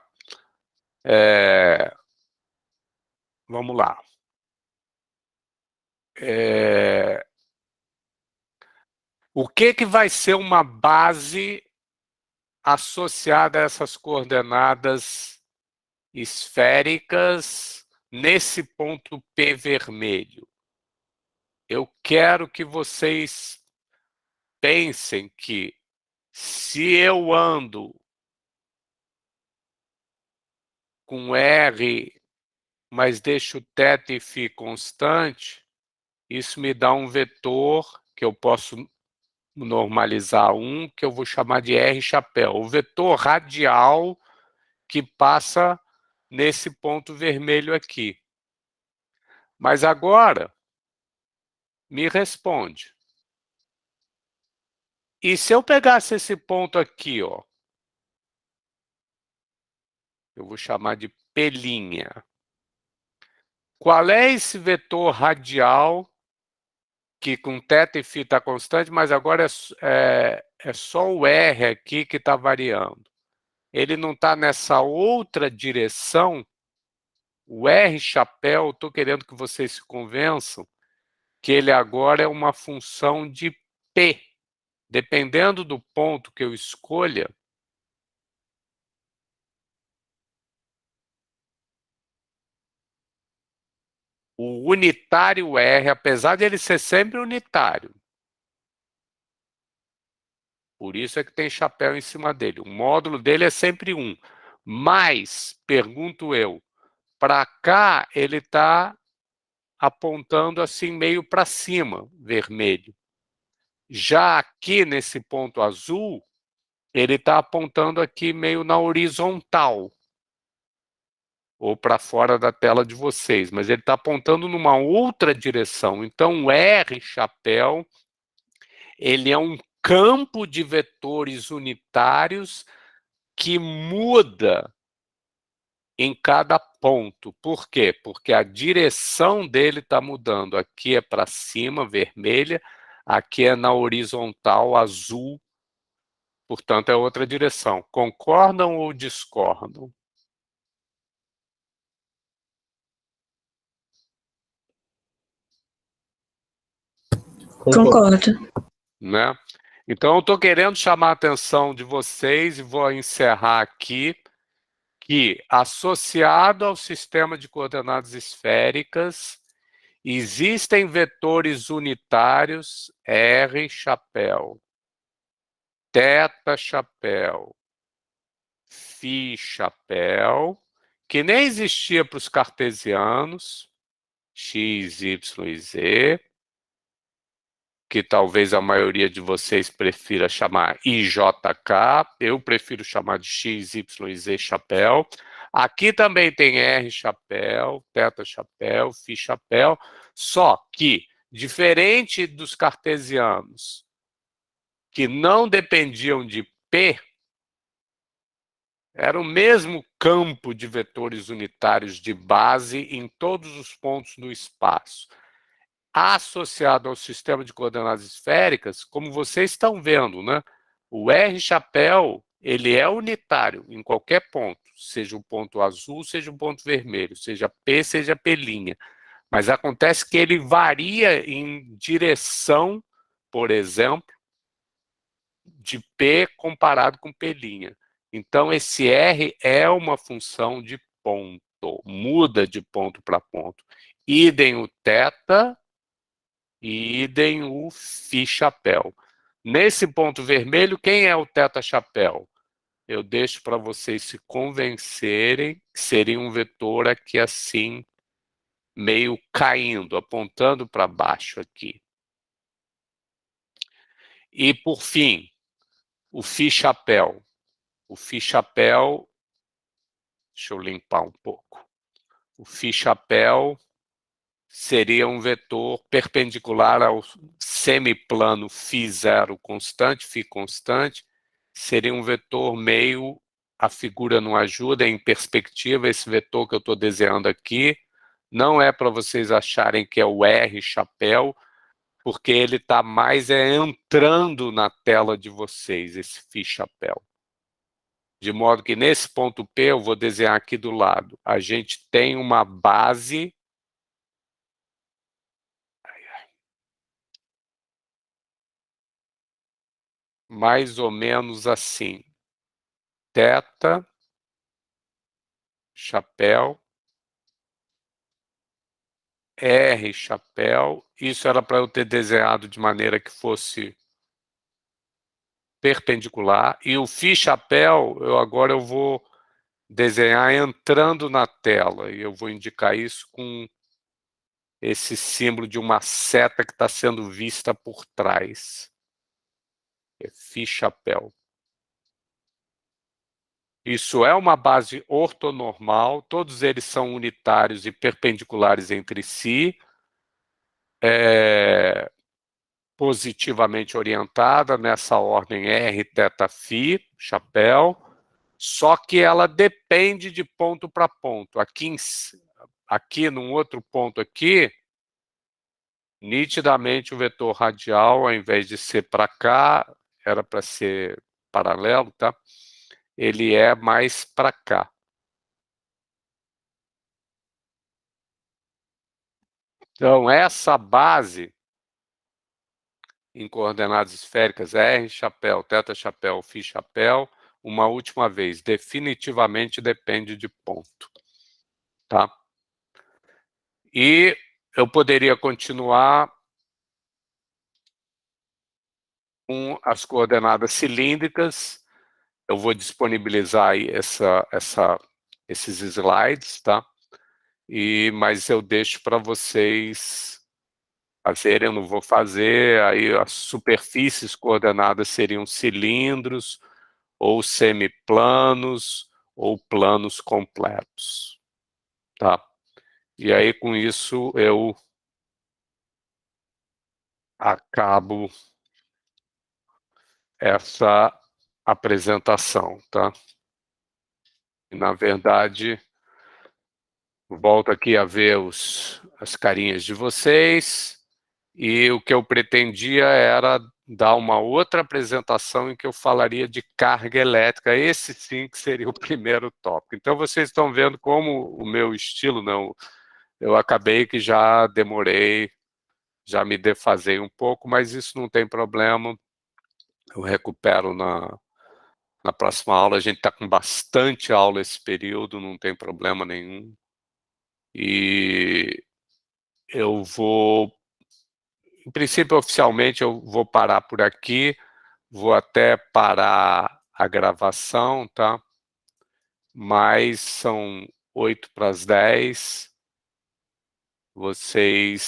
Vamos lá. O que vai ser uma base associada a essas coordenadas esféricas nesse ponto P vermelho? Eu quero que vocês pensem que se eu ando com R, mas deixo θ e φ constante, isso me dá um vetor que eu posso normalizar que eu vou chamar de R chapéu, o vetor radial que passa nesse ponto vermelho aqui. Mas agora, me responde. E se eu pegasse esse ponto aqui, ó, eu vou chamar de P'. Qual é esse vetor radial que com θ e φ está constante, mas agora é só o R aqui que está variando? ele não está nessa outra direção, o R chapéu, estou querendo que vocês se convençam que ele agora é uma função de P. Dependendo do ponto que eu escolha, o unitário R, apesar de ele ser sempre unitário, por isso é que tem chapéu em cima dele. O módulo dele é sempre 1. Mas, pergunto eu, para cá ele está apontando assim meio para cima, vermelho. Já aqui nesse ponto azul, ele está apontando aqui meio na horizontal, ou para fora da tela de vocês, mas ele está apontando numa outra direção. Então, o R chapéu, ele é um campo de vetores unitários que muda em cada ponto. Por quê? Porque a direção dele está mudando. Aqui é para cima, vermelha, aqui é na horizontal, azul, portanto é outra direção. Concordam ou discordam? Concordo. Né? Então, eu estou querendo chamar a atenção de vocês e vou encerrar aqui que, associado ao sistema de coordenadas esféricas, existem vetores unitários R chapéu, θ chapéu, φ chapéu, que nem existia para os cartesianos, x, y e z, que talvez a maioria de vocês prefira chamar IJK, eu prefiro chamar de X, Y e Z chapéu. Aqui também tem R chapéu, θ chapéu, φ chapéu, só que, diferente dos cartesianos, que não dependiam de P, era o mesmo campo de vetores unitários de base em todos os pontos do espaço. Associado ao sistema de coordenadas esféricas, como vocês estão vendo, né? O R chapéu, ele é unitário em qualquer ponto, seja um ponto azul, seja um ponto vermelho, seja P, seja P'. Mas acontece que ele varia em direção, por exemplo, de P comparado com P'. Então, esse R é uma função de ponto, muda de ponto para ponto. Idem o θ, e idem o φ chapéu. Nesse ponto vermelho, quem é o θ chapéu? Eu deixo para vocês se convencerem que seria um vetor aqui assim, meio caindo, apontando para baixo aqui. E, por fim, o φ chapéu. O φ chapéu, deixa eu limpar um pouco. O φ chapéu seria um vetor perpendicular ao semiplano φ0 constante, φ constante, seria um vetor meio, a figura não ajuda, em perspectiva, esse vetor que eu estou desenhando aqui, não é para vocês acharem que é o R chapéu, porque ele está mais entrando na tela de vocês, esse φ chapéu. De modo que nesse ponto P, eu vou desenhar aqui do lado, a gente tem uma base mais ou menos assim, θ, chapéu, R chapéu, isso era para eu ter desenhado de maneira que fosse perpendicular, e o φ chapéu, agora eu vou desenhar entrando na tela, e eu vou indicar isso com esse símbolo de uma seta que está sendo vista por trás. É φ chapéu. Isso é uma base ortonormal, todos eles são unitários e perpendiculares entre si, positivamente orientada, nessa ordem R, θ, φ, chapéu, só que ela depende de ponto para ponto. Aqui, num outro ponto aqui, nitidamente o vetor radial, ao invés de ser para cá, era para ser paralelo, tá? ele é mais para cá. Então, essa base em coordenadas esféricas, R, chapéu, teta, chapéu, φ, chapéu, uma última vez, definitivamente depende de ponto. Tá? E eu poderia continuar com as coordenadas cilíndricas. Eu vou disponibilizar aí esses slides, tá? Mas eu deixo para vocês fazerem, eu não vou fazer. Aí as superfícies coordenadas seriam cilindros, ou semiplanos, ou planos completos. Tá? E aí, com isso, eu acabo essa apresentação, tá? E, na verdade, volto aqui a ver as carinhas de vocês, e o que eu pretendia era dar uma outra apresentação em que eu falaria de carga elétrica. Esse sim que seria o primeiro tópico. Então, vocês estão vendo como o meu estilo, não, eu acabei que já demorei, já me defasei um pouco, mas isso não tem problema, eu recupero na próxima aula. A gente está com bastante aula esse período, não tem problema nenhum. E eu vou, em princípio, oficialmente, eu vou parar por aqui, vou até parar a gravação, tá? Mas são 8 para as 10, vocês